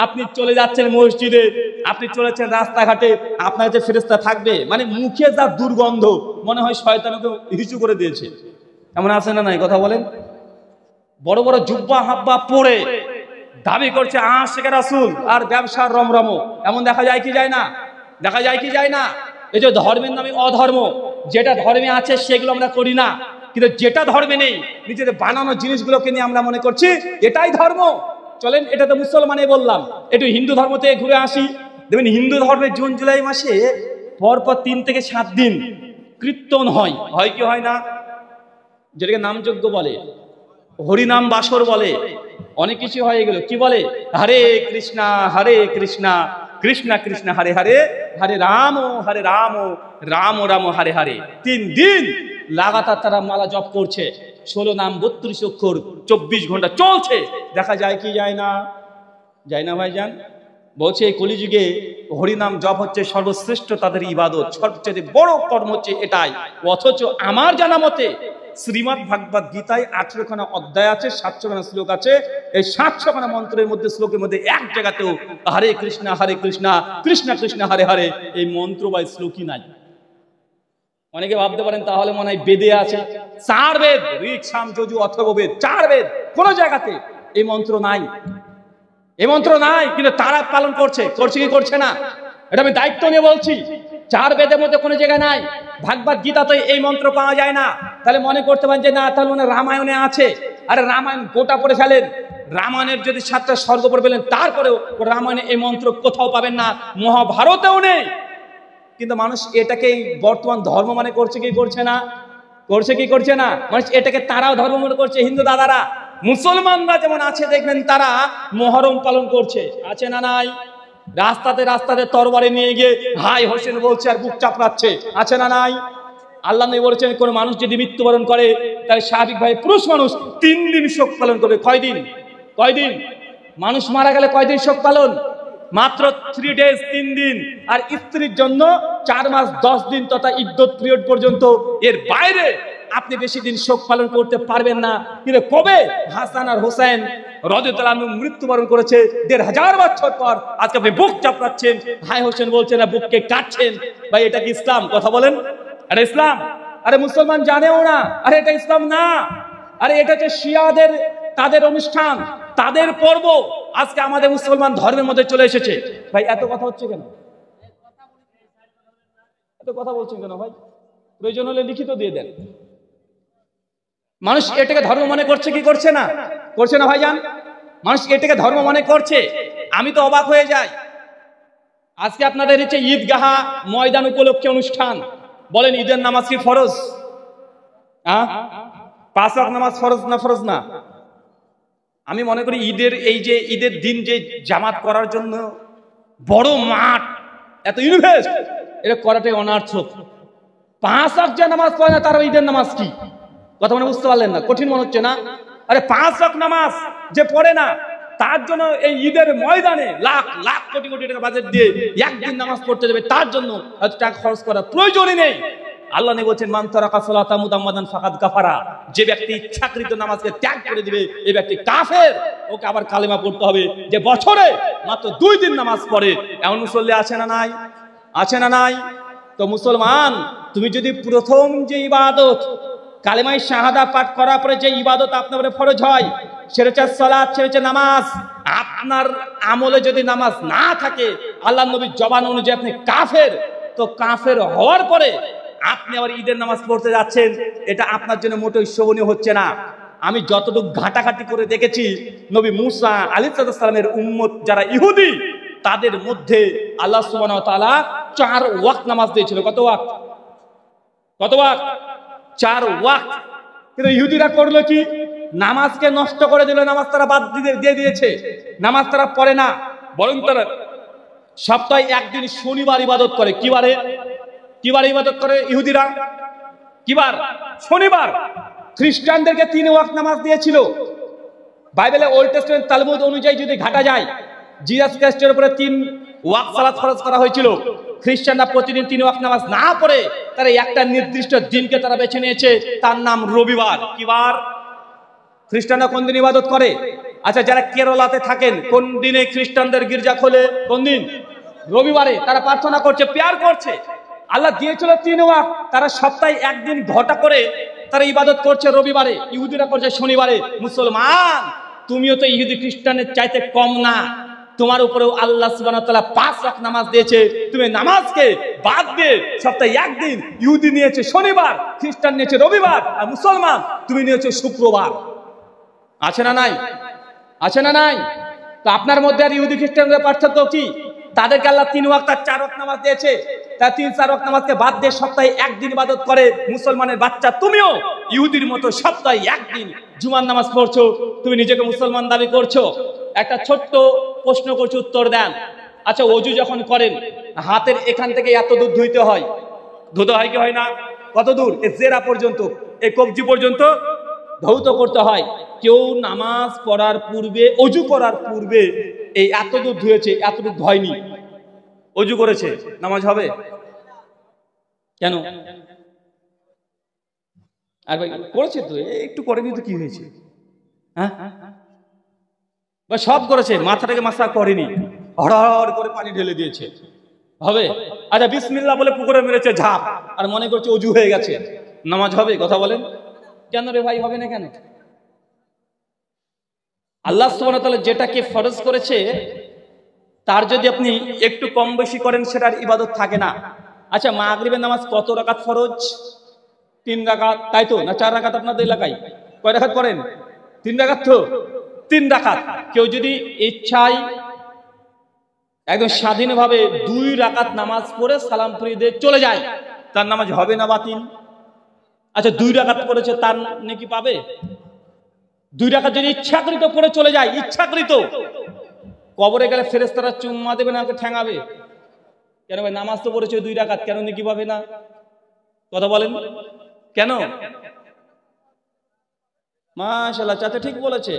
আপনি চলে যাচ্ছেন মসজিদে, আপনি চলেছেন রাস্তাঘাটে, আপনার যে ফেরেশতা থাকবে মানে মুখে যা দুর্গন্ধ মনে হয় শয়তানকে হিচু করে দিয়েছে। এমন আছে না নাই কথা বলেন? বড় বড় জুব্বা হাব্বা পরে দাবি করছে আশিকে রাসূল আর ব্যবসার রমরম, এমন দেখা যায় কি যায় না? দেখা যায় কি যায় না? এই যে ধর্মের নামে অধর্ম, যেটা ধর্মে আছে সেগুলো আমরা করি না, কিন্তু যেটা ধর্মে নেই নিজেদের বানানো জিনিসগুলোকে নিয়ে আমরা মনে করছি এটাই ধর্ম। চলেন এটা তো মুসলমানে বললাম, একটু হিন্দু ধর্ম থেকে ঘুরে আসি। দেখবেন হিন্দু ধর্মের জুন জুলাই মাসে পরপর 3 থেকে 7 দিন কীর্তন হয়, হয় কি হয় না? যেটাকে নামযজ্ঞ বলে, হরিনাম বাসর বলে, অনেক কিছু হয়ে গেল। কি বলে? হরে কৃষ্ণা কৃষ্ণ কৃষ্ণ হরে হরে, হরে রাম রাম রাম হরে হরে। 3 দিন লাগাতার তারা মালা জপ করছে, 16 নাম 32 অক্ষর 24 ঘন্টা চলছে। দেখা যায় কি যায় না? যায় না ভাইজান? বলছে এই কলিযুগে হরিনাম জপ হচ্ছে সর্বশ্রেষ্ঠ তাদের ইবাদত, সবচেয়ে বড় কর্ম হচ্ছে এটাই। অথচ আমার জানা মতে শ্রীমদ্ ভাগবত গীতায় 18 খানা অধ্যায় আছে, 700 খানা শ্লোক আছে। এই 700 খানা মন্ত্রের মধ্যে শ্লোকের মধ্যে এক জায়গাতেও হরে কৃষ্ণ কৃষ্ণ কৃষ্ণ হরে হরে এই মন্ত্র বা শ্লোকই নাই। অনেকে ভাবতে পারেন তাহলে মনে হয় বেদে আছে, 4 বেদ ঋক সাম যজু অথর্ব বেদ, 4 বেদ, কোন জায়গাতে এই মন্ত্র নাই। এই মন্ত্র নাই, কিন্তু তারা পালন করছে কি করছে না? এটা আমি দায়িত্ব নিয়ে বলছি। 4 বেদের মধ্যে কোনো জায়গায় নাই, ভাগবত গীতাতে এই মন্ত্র পাওয়া যায় না। তাহলে মনে করতে পারেন যে না তাহলে মানে রামায়ণে আছে। আরে রামায়ণ গোটা পড়ে ফেলেন, রামায়ণের যদি 7টা স্বর্গ পড়ে ফেলেন তারপরেও রামায়ণে এই মন্ত্র কোথাও পাবেন না, মহাভারতেও নেই। কিন্তু মানুষ এটাকে বর্তমান ধর্ম মানে করছে কি করছে না? করছে কি করছে না? মানুষ এটাকে তারাও ধর্ম মনে করছে। হিন্দু দাদারা, মুসলমানরা যেমন আছে দেখবেন তারা মহরম পালন করছে, আছে না নাই? রাস্তাতে রাস্তাতে তরবারি নিয়ে গিয়ে হাই হোসেন বলছে আর বুক চাপড়াচ্ছে, আছে না নাই? আল্লাহ নবী বলেছেন কোন মানুষ যদি মৃত্যুবরণ করে তাহলে স্বাভাবিকভাবে পুরুষ মানুষ 3 দিন শোক পালন করবে। কয়দিন? মানুষ মারা গেলে কয়দিন শোক পালন? মাত্র 3 ডেজ, 3 দিন। আর স্ত্রীর জন্য 4 মাস 10 দিন তথা ইদ্যত পিরিয়ড পর্যন্ত। এর বাইরে আপনি বেশি দিন শোক পালন করতে পারবেন না। কিন্তু কবে হাসান আর হোসেন রাদিয়াল্লাহু আনহু মৃত্যুবরণ করেছে 1500 বছর পর, আজকে আপনি বুক চাপড়াচ্ছেন, হাই হোসেন বলছেন না বুককে কাটছেন। ভাই এটা কি ইসলাম? কথা বলেন, এটা ইসলাম? আরে মুসলমান জানেও না, আরে এটা ইসলাম না। আরে এটা হচ্ছে শিয়াদের তাদের অনুষ্ঠান, তাদের পর্ব, আজকে আমাদের মুসলমান ধর্মের মধ্যে চলে এসেছে। ভাই এত কথা হচ্ছে কেন? এত কথা বলছেন কেন ভাই? প্রয়োজন হলে লিখিত দিয়ে দেন। মানুষ এটাকে ধর্ম মনে করছে কি করছে না? করছে না ভাইজান? মানুষ এটাকে ধর্ম মনে করছে। আমি তো অবাক হয়ে যাই। আজকে আপনাদের হচ্ছে ঈদগাহ ময়দান উপলক্ষে অনুষ্ঠান, বলেন ঈদের নামাজ কি ফরজ? 5 ওয়াক্ত নামাজ ফরজ না? ফরজ না? আমি মনে করি ঈদের দিন যে জামাত করার জন্য বড় মাঠ, এত ইনভেস্ট, এটা করাটাই অনার্থক। 5 ওয়াক্ত যে নামাজ পড়ে না তার ঈদের নামাজ কি? কথা মানে বুঝতে পারলেন না? কঠিন মনে হচ্ছে না? আরে 5 ওয়াক্ত নামাজ যে পড়ে না তার জন্য এই ঈদের ময়দানে লাখ লাখ কোটি কোটি টাকা বাজেট দিয়ে একদিন নামাজ পড়তে যাবে, তার জন্য এত টাকা খরচ করার প্রয়োজনই নেই। আল্লাহ নবী বলেছেন মান তারাকা সালাতা মুতাম্মাদান ফাকাদ কাফারা, যে ব্যক্তি ইচ্ছাকৃত নামাজকে ত্যাগ করে দিবে এই ব্যক্তি কাফের। ওকে আবার কালেমা পড়তে হবে। যে বছরে মাত্র 2 দিন নামাজ পড়ে এমন মুসল্লি আছে না নাই? আছে না নাই? তো মুসলমান, তুমি যদি প্রথম যে ইবাদত কালেমাই শাহাদা পাঠ করার পরে যে ইবাদত আপনার উপরে ফরজ হয় সেটা হচ্ছে সালাত, সেটা হচ্ছে নামাজ, আপনার আমলে যদি নামাজ না থাকে আল্লাহ নবীর জবান অনুযায়ী আপনি কাফের। তো কাফের হওয়ার পরে আপনি আবার ঈদের নামাজ পড়তে যাচ্ছেন, এটা আপনার জন্য মোটেই শোভনীয় হচ্ছে না। আমি যতটুকু ঘাটাঘাটি করে দেখেছি, নবী মুসা আলাইহিস সালামের উম্মত যারা ইহুদি তাদের মধ্যে আল্লাহ সুবহানাহু ওয়া তাআলা 4 ওয়াক্ত নামাজ দিয়েছিল। কত ওয়াক্ত? কত ওয়াক্ত? 4 ওয়াক্ত। কিন্তু ইহুদিরা করলো কি? নামাজকে নষ্ট করে দিল, নামাজ তারা বাদ দিয়ে দিয়েছে, নামাজ তারা পড়ে না, বরং তারা সপ্তাহে একদিন শনিবার ইবাদত করে। কিবারে ইবাদত করে ইহুদিরা? কিবার? শনিবার। খ্রিস্টানদেরকে 3 ওয়াক্ত নামাজ দিয়েছিল। বাইবেলে ওল্ড টেস্টামেন্ট তালমুদ অনুযায়ী যদি ঘাটা যায়, জিসাস খ্রিস্টের উপরে 3 ওয়াক্ত সালাত ফরজ করা হয়েছিল। খ্রিস্টানরা প্রতিদিন 3 ওয়াক্ত নামাজ না পড়ে তারা একটা নির্দিষ্ট দিনকে তারা বেছে নিয়েছে, তার নাম রবিবার। কি বার? খ্রিস্টানরা কোন দিন ইবাদত করে? আচ্ছা, যারা কেরালাতে থাকেন, কোন দিনে খ্রিস্টানদের গির্জা খোলে? কোন দিন? রবিবারে। তারা প্রার্থনা করছে, প্রেয়ার করছে। আল্লাহ দিয়েছিল 3 ওয়াক্ত, তারা সপ্তাহে একদিন ঘটা করে তারা ইবাদত করছে রবিবারে, ইহুদিরা করছে শনিবারে। মুসলমান, তুমিও তো ইহুদি খ্রিস্টানের চাইতে কম না। তোমার উপরেও আল্লাহ সুবহানাহু ওয়া তাআলা 5 ওয়াক্ত নামাজ দিয়েছে। তুমি নামাজকে বাদ দিয়ে সপ্তাহে একদিন, ইহুদি নিয়েছে শনিবার, খ্রিস্টান নিয়েছে রবিবার, আর মুসলমান তুমি নিয়েছে শুক্রবার। আছে না নাই? আছে না নাই? তো আপনার মধ্যে আর ইহুদি খ্রিস্টানদের পার্থক্য কি? তাদেরকে আল্লাহ 3 ওয়াক্ত আর 4 ওয়াক্ত নামাজ দিয়েছে, তারা 3-4 ওয়াক্ত নামাজকে বাদ দিয়ে সপ্তাহে একদিন ইবাদত করে। মুসলমানের বাচ্চা তুমিও ইহুদির মতো সপ্তাহে একদিন জুমার নামাজ পড়ছো, তুমি নিজেকে মুসলমান দাবি করছো। একটা ছোট্ট প্রশ্ন করছি, উত্তর দেন। আচ্ছা, ওযু যখন করেন, হাতের এখান থেকে এত দূর ধুইতে হয়, ধুতে হয় কি হয় না? কত দূর? এই জেরা পর্যন্ত, এই কবজি পর্যন্ত ধৌত করতে হয়। কেউ নামাজ পড়ার পূর্বে, অজু করার পূর্বে এই এত দূর ধুয়েছে, এতটুকু ধয়নি, অজু করেছে, নামাজ হবে? কেন? আর ভাই করেছে তো, একটু করেনি তো কি হয়েছে? হ্যাঁ, বা সব করেছে, মাথাটাকে মাসা করেনি, হড়হড় করে পানি ঢেলে দিয়েছে, হবে? আচ্ছা, বিসমিল্লাহ বলে পুকুরে মেরেছে ঝাঁপ, আর মনে করছে অজু হয়ে গেছে, নামাজ হবে? কথা বলেন। কেন রে ভাই, হবে না কেন? আল্লাহ সুবহানাহু ওয়া তাআলা যেটাকে ফরজ করেছে, তার যদি আপনি একটু কম বেশি করেন, সেটার ইবাদত থাকে না। আচ্ছা, মাগরিবের নামাজ কত রাকাত ফরজ? 3 রাকাত, তাই তো? না 4 রাকাত? আপনাদের এলাকায় কয় রাকাত পড়েন? 3 রাকাত তো? 3 রাকাত। কেউ যদি ইচ্ছায় একদম স্বাধীনভাবে 2 রাকাত নামাজ পড়ে সালাম ফিরিয়ে দিয়ে চলে যায়, তার নামাজ হবে না বাতিল? আচ্ছা, 2 রাকাত পড়েছে, তার নেকি পাবে? 2 রাকাত যদি ইচ্ছাকৃত পড়ে চলে যায়, ইচ্ছাকৃত, কবরে গেলে ফেরেশতারা চুম্মা দেবে না, ওকে ঠ্যাঙাবে? কেন ভাই, নামাজ তো পড়েছে 2 রাকাত, কেন নেকি পাবে না? কথা বলেন কেন? মাশাআল্লাহ, চাচা ঠিক বলেছে।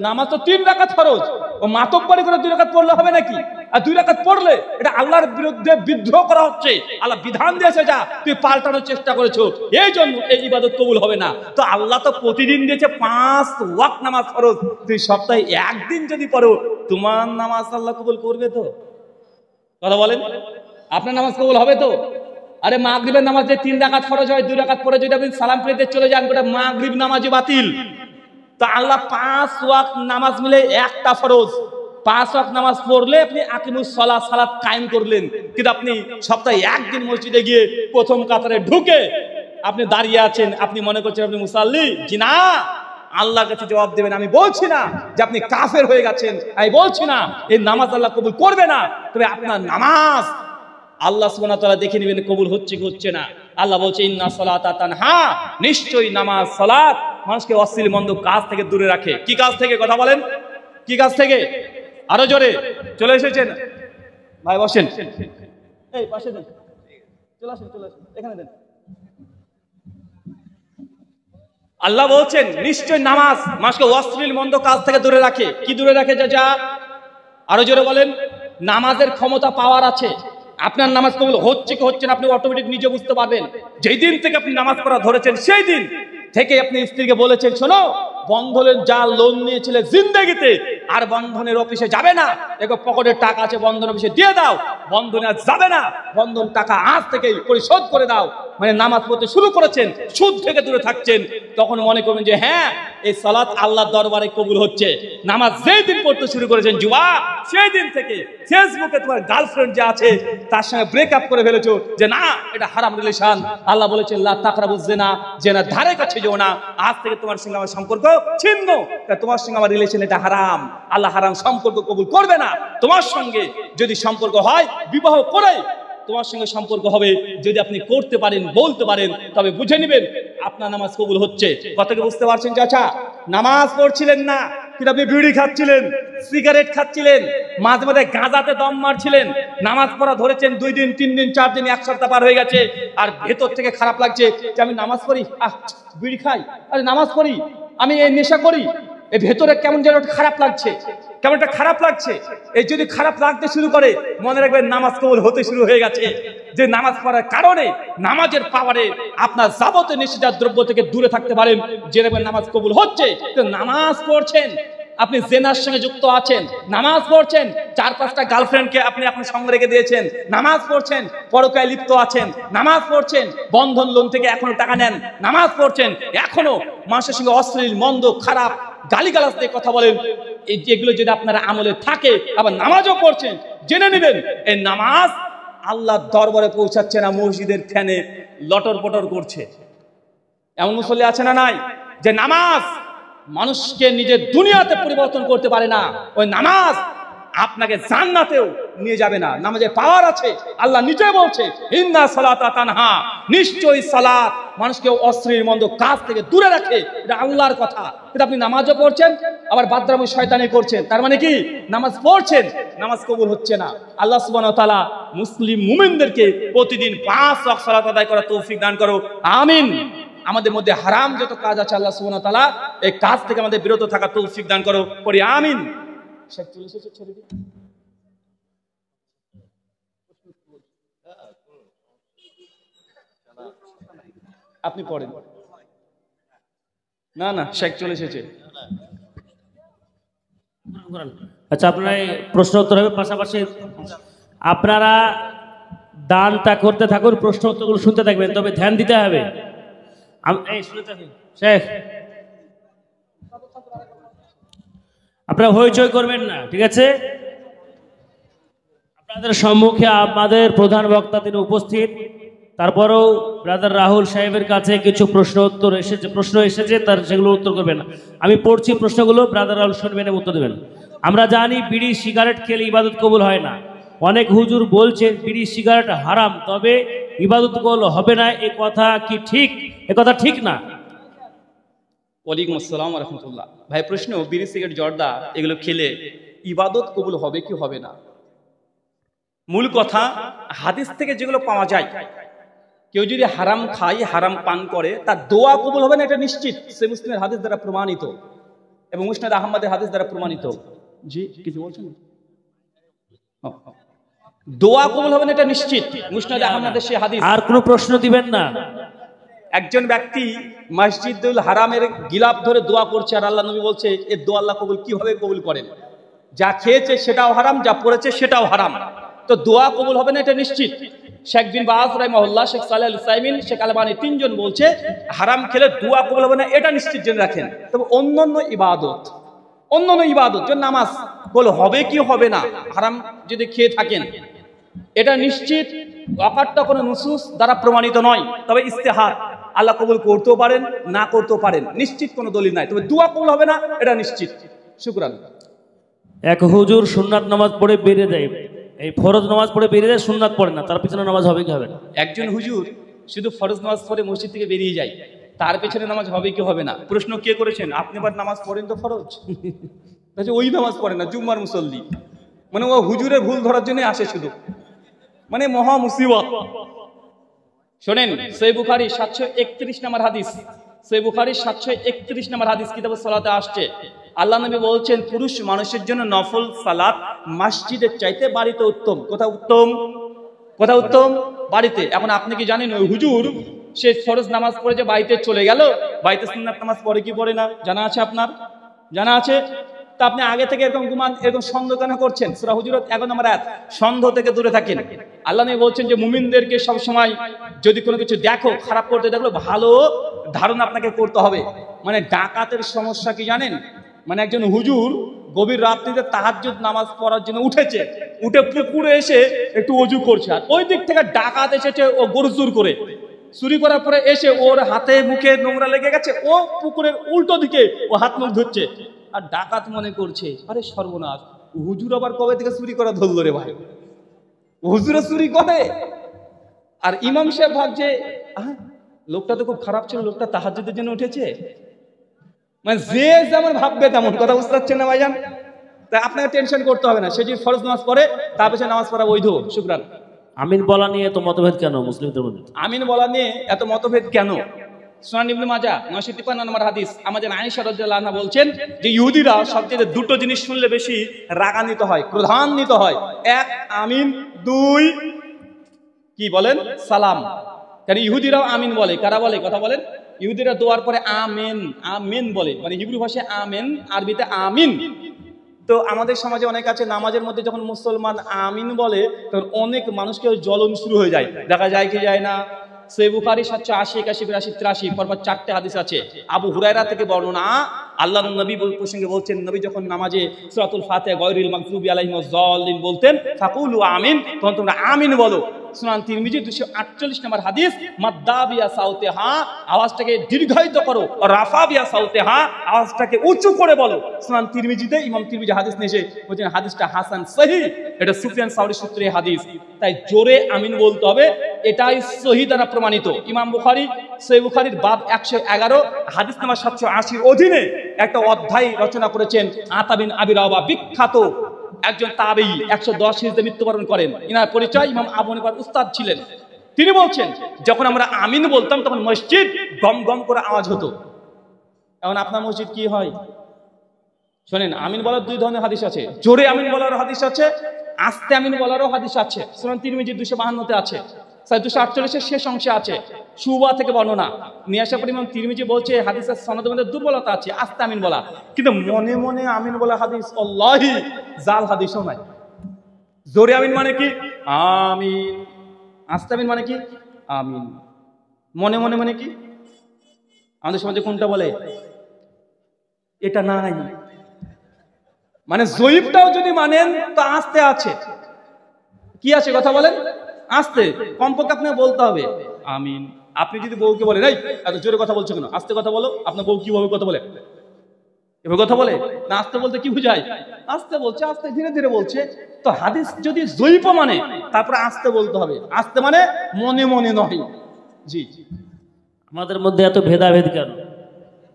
নামাজ তো 3 রাকাত ফরজ, ও মাতব্বরি করে 2 রাকাত পড়লে হবে নাকি? আর 2 রাকাত পড়লে এটা আল্লাহর বিরুদ্ধে বিদ্রোহ করা হচ্ছে। আল্লাহ বিধান দিয়েছে, যা তুই পাল্টানোর চেষ্টা করেছো, এই জন্য এই ইবাদত কবুল হবে না। তো আল্লাহ তো প্রতিদিন দিয়েছে 5 ওয়াক্ত নামাজ ফরজ, তুই সপ্তাহে একদিন যদি পড়ো, তোমার নামাজ আল্লাহ কবুল করবে তো? কথা বলেন, আপনার নামাজ কবুল হবে তো? আরে, মাগরিবের নামাজ যে 3 রাকাত ফরজ হয়, 2 রাকাত পড়ে যদি আপনি সালাম ফিরিয়ে চলে যান, ওটা মাগরিব নামাজই বাতিল। তো আল্লাহ 5 ওয়াক্ত নামাজ মিলে একটা ফরজ, 5 ওয়াক্ত নামাজ পড়লে আপনি আকিমুস সালাত, সালাত কায়েম করলেন। কিন্তু আপনি সপ্তাহে একদিন মসজিদে গিয়ে প্রথম কাতারে ঢুকে আপনি দাঁড়িয়ে আছেন, আপনি মনে করছেন আপনি মুসাল্লি। জি না, আল্লাহর কাছে জবাব দেবেন। আমি বলছি না যে আপনি কাফের হয়ে গেছেন, আমি বলছি না এই নামাজ আল্লাহ কবুল করবে না, তবে আপনার নামাজ আল্লাহ সুবহানাহু ওয়া তাআলা দেখে নেবেন কবুল হচ্ছে কি হচ্ছে না। আল্লাহ বলছে, ইন্না সালাতা তানহা, নিশ্চয়ই নামাজ, সালাত মানুষকে অশ্লীল মন্দ কাজ থেকে দূরে রাখে। কি কাজ থেকে? কথা বলেন, কি কাজ থেকে? আরো জোরে। চলে এসেছেন ভাই, বসেন, এই পাশে দেন, চলে আসেন, চলে আসেন, এখানে দেন। আল্লাহ বলছেন, নিশ্চয় নামাজ মানুষকে অশ্লীল মন্দ কাজ থেকে দূরে রাখে। কি দূরে রাখে? যা আরো জোরে বলেন। নামাজের ক্ষমতা পাওয়ার আছে। আপনার নামাজ কবুল হচ্ছে কি হচ্ছে না আপনি অটোমেটিক নিজে বুঝতে পারবেন। যেই দিন থেকে আপনি নামাজ পড়া ধরেছেন, সেই দিন থেকে আপনি স্ত্রীকে বলেছেন, শোনো, বন্ধনের যা লোন নিয়েছিলে জিন্দেগিতে, আর বন্ধনের অফিসে যাবে না, দেখো পকেটের টাকা আছে, বন্ধন অফিসে দিয়ে দাও, বন্ধনে আর যাবে না, বন্ধন টাকা আজ থেকে পরিশোধ করে দাও। মানে নামাজ পড়তে শুরু করেছেন, সুদ থেকে দূরে থাকছেন, তখন মনে করবেন যে হ্যাঁ, এই সালাত আল্লাহর দরবারে কবুল হচ্ছে। নামাজ যেই দিন পড়তে শুরু করেছেন যুবা, সেই দিন থেকে ফেসবুকে তোমার গার্লফ্রেন্ড যে আছে তার সঙ্গে ব্রেকআপ করে ফেলেছো, যে না, এটা হারাম রিলেশন। আল্লাহ বলেছেন, লা তাকরাবুজ জিনা, জিনা ধারে কাছে যেও না, আজ থেকে তোমার সঙ্গে আমার সম্পর্ক ছিন্ন, তোমার সঙ্গে আমার রিলেশন, এটা হারাম। আল্লাহ হারাম সম্পর্ক কবুল করবে না। তোমার সঙ্গে যদি সম্পর্ক হয়, বিবাহ করে তোমার সঙ্গে সম্পর্ক হবে যদি আপনি করতে পারেন, বলতে পারেন, তবে বুঝে নেবেন আপনার নামাজ কবুল হচ্ছে। কথাকে বুঝতে পারছেন চাচা? নামাজ পড়ছিলেন না কিন্তু আপনি বিড়ি খাচ্ছিলেন, সিগারেট খাচ্ছিলেন, মাঝে মাঝে গাঁজাতে দম মারছিলেন, নামাজ পড়া ধরেছেন 2 দিন 3 দিন 4 দিন 1 সপ্তাহ পার হয়ে গেছে, আর ভেতর থেকে খারাপ লাগছে যে আমি নামাজ পড়ি, বিড়ি খাই, আরে নামাজ পড়ি, আমি এই নেশা করি, এই ভেতরে কেমন যেন খারাপ লাগছে, কেমন একটা খারাপ লাগছে। এই যদি খারাপ লাগতে শুরু করে মনে রাখবেন নামাজ কবুল হতে শুরু হয়ে গেছে। যে নামাজ পড়ার কারণে, নামাজের পাওয়ারে আপনার যাবতীয় নিষিদ্ধ দ্রব্য থেকে দূরে থাকতে পারেন, জেনে নেবেন নামাজ কবুল হচ্ছে। তো নামাজ পড়ছেন, আপনি জেনার সঙ্গে যুক্ত আছেন, নামাজ পড়ছেন, 4-5টা গার্লফ্রেন্ডকে আপনি আপনার সঙ্গে রেখে দিয়েছেন, নামাজ পড়ছেন, পরকীয়ায় লিপ্ত আছেন, নামাজ পড়ছেন, বন্ধন লোন থেকে এখনো টাকা নেন, নামাজ পড়ছেন, এখনো মানুষের সঙ্গে অশ্লীল মন্দ খারাপ গালিগালাজ দিয়ে কথা বলেন, এই যেগুলো যদি আপনার আমলে থাকে, আবার নামাজও পড়ছেন, জেনে নেবেন এই নামাজ আল্লাহর দরবারে পৌঁছাচ্ছে না, মসজিদের ফ্যানে লটর পটর করছে। এমন মুসল্লি আছে না নাই যে নামাজ মানুষকে নিজের দুনিয়াতে পরিবর্তন করতে পারে না, ওই নামাজ আপনাকে জান্নাতেও নিয়ে যাবে না। নামাজের পাওয়ার আছে, আল্লাহ নিজে বলছে ইন্না সালাতা তানহা, নিশ্চয়ই সালাত মানুষকে অশ্লীল মন্দ কাজ থেকে দূরে রাখে, এটা আল্লাহর কথা। কিন্তু আপনি নামাজও পড়ছেন আবার বাদরামি শয়তানি করছেন, তার মানে কি নামাজ পড়ছেন, নামাজ কবুল হচ্ছে না। আল্লাহ সুবহানাহু ওয়া তাআলা মুসলিম মুমিনদেরকে প্রতিদিন 5 ওয়াক্ত সালাত আদায় করার তৌফিক দান করো, আমিন। আমাদের মধ্যে হারাম যত কাজ আছে আল্লাহ সুবহানাহু ওয়া তাআলা এই কাজ থেকে আমাদের বিরত থাকার তৌফিক দান করো, পড়ি আমিন। শেখ চলে এসেছে, ছেড়ে দিন। আপনি পড়েন না, না শেখ চলে এসেছে। আচ্ছা, আপনারা প্রশ্ন উত্তর হবে, পাশাপাশি আপনারা দানটা করতে থাকুন, প্রশ্ন উত্তরগুলো শুনতে থাকবেন, তবে ধ্যান দিতে হবে। শেখ আপনারা হইচই করবেন না, ঠিক আছে? আপনাদের সম্মুখে আমাদের প্রধান বক্তা তিনি উপস্থিত, তারপরেও ব্রাদার রাহুল সাহেবের কাছে কিছু প্রশ্ন এসেছে, তার সেগুলো উত্তর করবেন না। আমি পড়ছি প্রশ্নগুলো, ব্রাদার রাহুল শুনবেন এবং উত্তর দেবেন। আমরা জানি বিড়ি সিগারেট খেলে ইবাদত কবুল হয় না, অনেক হুজুর বলছেন বিড়ি সিগারেট হারাম, তবে ইবাদত কবুল হবে না, এ কথা কি ঠিক? এ কথা ঠিক না। ওয়ালাইকুম আসসালাম ওয়া রাহমাতুল্লাহ। ভাই প্রশ্ন, বিড়ি সিগারেট জর্দা এগুলো খেলে ইবাদত কবুল হবে কি হবে না? মূল কথা হাদিস থেকে যেগুলো পাওয়া যায়, কেউ যদি হারাম খায়, হারাম পান করে, তার দোয়া কবুল হবে না, এটা নিশ্চিত। সে মুসলিমের হাদিস দ্বারা প্রমাণিত এবং মুসনাদ আহমদের হাদিস দ্বারা প্রমাণিত। জি কিছু বলছেন? দোয়া কবুল হবে না, এটা নিশ্চিত, মুসনাদ আহমদের সেই হাদিস। আর কোনো প্রশ্ন দিবেন না। একজন ব্যক্তি মসজিদুল হারামের গিলাফ ধরে দোয়া করছে, আর আল্লাহ নবী বলছে এর দোয়া আল্লাহ কবুল কিভাবে কবুল করেন? যা খেয়েছে সেটাও হারাম, যা পড়েছে সেটাও হারাম, তো দোয়া কবুল হবে না, এটা নিশ্চিত। শেখ বিন বাজ রাহিমাহুল্লাহ, শেখ সালেহ আল উসাইমিন, শেখ আলবানী, 3 জন বলছে হারাম খেলে দোয়া কবুল হবে না, এটা নিশ্চিত জেনে রাখেন। তবে অন্যান্য ইবাদত যে নামাজ কবুল হবে কি হবে না, হারাম যদি খেয়ে থাকেন, এটা নিশ্চিত ওয়াকারটা কোনো নুসুস দ্বারা প্রমাণিত নয়, তবে ইস্তেহাদ, আল্লাহ কবুল করতেও পারেন না করতেও পারেন, নিশ্চিত কোনো দলিল নাই, তবে দোয়া কবুল হবে না এটা নিশ্চিত। শুকরান। এক হুজুর সুন্নাত নামাজ পড়ে বেরিয়ে যায়, এই ফরজ নামাজ পড়ে বেরিয়ে যায়, সুন্নাত পড়ে না, তার পিছনে নামাজ হবে কি হবে না? একজন হুজুর শুধু ফরজ নামাজ পড়ে মসজিদ থেকে বেরিয়ে যায়, তার পেছনে নামাজ হবে কি হবে না? প্রশ্ন কে করেছেন? আপনি আবার নামাজ পড়েন তো ফরজ, ওই নামাজ পড়ে না, জুম্মার মুসল্লি, মানে ও হুজুরের ভুল ধরার জন্য আসে শুধু, মানে মহা মুসিবত। শোনেন, সহিহ বুখারী 731 নম্বর হাদিস, সহিহ বুখারী 731 নম্বর হাদিস কিতাবুস সালাতে আসছে, আল্লাহ নবী বলছেন পুরুষ মানুষের জন্য নফল সালাত মসজিদের চাইতে বাড়িতে উত্তম। কোথা উত্তম? কোথা উত্তম? বাড়িতে। এখন আপনি কি জানেন ওই হুজুর সে ফরজ নামাজ পড়ে যে বাড়িতে চলে গেল, বাড়িতে সুন্নাত নামাজ পড়ে কি পড়ে না জানা আছে আপনার? জানা আছে? তা আপনি আগে থেকে এরকম গুমান, এরকম সন্দেহ কেন করছেন? সূরা হুজুরাত 11 নম্বর আয়াত, সন্দেহ থেকে দূরে থাকেন। আল্লাহ নবী বলছেন যে মুমিনদেরকে সব সময় যদি কোনো কিছু দেখো, খারাপ করতে দেখলো, ভালো ধারণা আপনাকে করতে হবে। মানে ডাকাতের সমস্যা কি জানেন? মানে একজন হুজুর গভীর রাত্রিতে তাহাজ্জুদ নামাজ পড়ার জন্য উঠেছে, উঠে পুকুরে এসে একটু ওযু করছে, আর ওই দিক থেকে ডাকাত এসেছে, ও গরু চুরি করার পরে এসে ওর হাতে মুখে নোংরা লেগে গেছে, ও পুকুরের উল্টো দিকে ও হাত মুখ ধুচ্ছে, আর ডাকাত মনে করছে আরে সর্বনাশ, হুজুর আবার কবে থেকে চুরি করা ধরলো রে ভাই, হুজুরে চুরি করে, আর ইমাম সাহেব ভাবছে লোকটা তো খুব খারাপ ছিল, লোকটা তাহাজ্জুদের জন্য উঠেছে, মানে যে যেমন ভাববে তেমন। কথা বুঝতে পারছেন না ভাইজান? তাই আপনাকে টেনশন করতে হবে না, সে যদি ফরজ নামাজ পড়ে তার পেছনে নামাজ পড়া বৈধ। শুকরান। আমিন বলা নিয়ে এত মতভেদ কেন মুসলিমদের মধ্যে? আমিন বলা নিয়ে এত মতভেদ কেন? সুনান ইবনে মাজাহ 953 নম্বর হাদিস, আমাদের আয়েশা রাদিয়াল্লাহু আনহা বলছেন যে ইহুদিরা সবচেয়ে দুটো জিনিস শুনলে বেশি রাগান্বিত হয়, ক্রোধান্বিত হয়। এক, আমিন। দুই, কি বলেন? সালাম। কারণ ইহুদিরাও আমিন বলে। কারা বলে? কথা বলেন। ইহুদিরা দোয়ার পরে আমেন, আমেন বলে, মানে হিব্রু ভাষায় আমেন, আরবিতে আমিন। তো আমাদের সমাজে অনেক আছে, নামাজের মধ্যে যখন মুসলমান আমিন বলে তখন অনেক মানুষকে জ্বলন শুরু হয়ে যায়। দেখা যায় কি যায় না? সহিহ বুখারী 780, 81, 82, 83 পরপর 4টে হাদিস আছে। আবু হুরায়রা থেকে বর্ণনা, আল্লাহর নবী প্রসঙ্গে বলছেন, নবী যখন নামাজে সূরাতুল ফাতিহা গায়রিল মাগদুবি আলাইহিমুজ জালিন বলতেন, ফাকুলু আমিন, তখন তোমরা আমিন বলো। সুনান তিরমিজি 248 নম্বর হাদিস, মাদ্দাবিয়া সাউতেহা, আওয়াজটাকে দীর্ঘায়িত করো, রাফাবিয়া সাউতেহা, আওয়াজটাকে উঁচু করে বলো। সুনান তিরমিজিতে ইমাম তিরমিজি হাদিস নিয়ে এসে বলছেন হাদিসটা হাসান সহিহ, এটা সুফিয়ান সাউরি সূত্রে হাদিস। তাই জোরে আমিন বলতে হবে, এটাই সহিহ দ্বারা প্রমাণিত। ইমাম বুখারী সহিহ বুখারীর বাব 111 হাদিস নাম্বার 780 অধীনে একটা অধ্যায় রচনা করেছেন। আতা বিন আবি রাওয়া, বিখ্যাত একজন তাবেঈ, 110 হিজরিতে মৃত্যুবরণ করেন। ইনার পরিচয় ইমাম আবু হানিফার উস্তাদ ছিলেন। তিনি বলছেন, যখন আমরা আমিন বলতাম তখন মসজিদ গম গম করে আওয়াজ হতো। এখন আপনার মসজিদ কি হয়? শোনেন, আমিন বলার দুই ধরনের হাদিস আছে। জোরে আমিন বলার হাদিস আছে, আস্তে আমিন বলারও হাদিস আছে। সুনান তিরমিজি 252-তে আছে, 248-এর শেষ অংশে আছে। শুবা থেকে বর্ণনা নিয়ে আসার পর ইমাম তিরমিজি বলছে হাদিসের সনদের মধ্যে দুর্বলতা আছে, আস্তে আমিন বলা। কিন্তু মনে মনে আমিন বলা হাদিস আল্লাহি জাল হাদিসও নাই। জোরে আমিন মানে কি? আমিন। আস্তে আমিন মানে কি? আমিন। মনে মনে মানে কি? আমাদের সমাজে কোনটা বলে? এটা নাই। মানে জয়ীফটাও যদি মানেন তো আস্তে আছে, কি আছে? কথা বলেন। আস্তে, কমপক্ষে আপনাকে বলতে হবে আমিন। আপনি যদি বউকে বলেন, এই এত জোরে কথা বলছো কেন, আস্তে কথা বলো, আপনার বউ কিভাবে কথা বলে? এভাবে কথা বলে না? আস্তে বলতে কি বুঝায়? আস্তে বলছে, আস্তে ধীরে ধীরে বলছে। তো হাদিস যদি জয়ীফ মানে তারপরে আস্তে বলতে হবে। আস্তে মানে মনে মনে নয়। জি, আমাদের মধ্যে এত ভেদাভেদ কেন?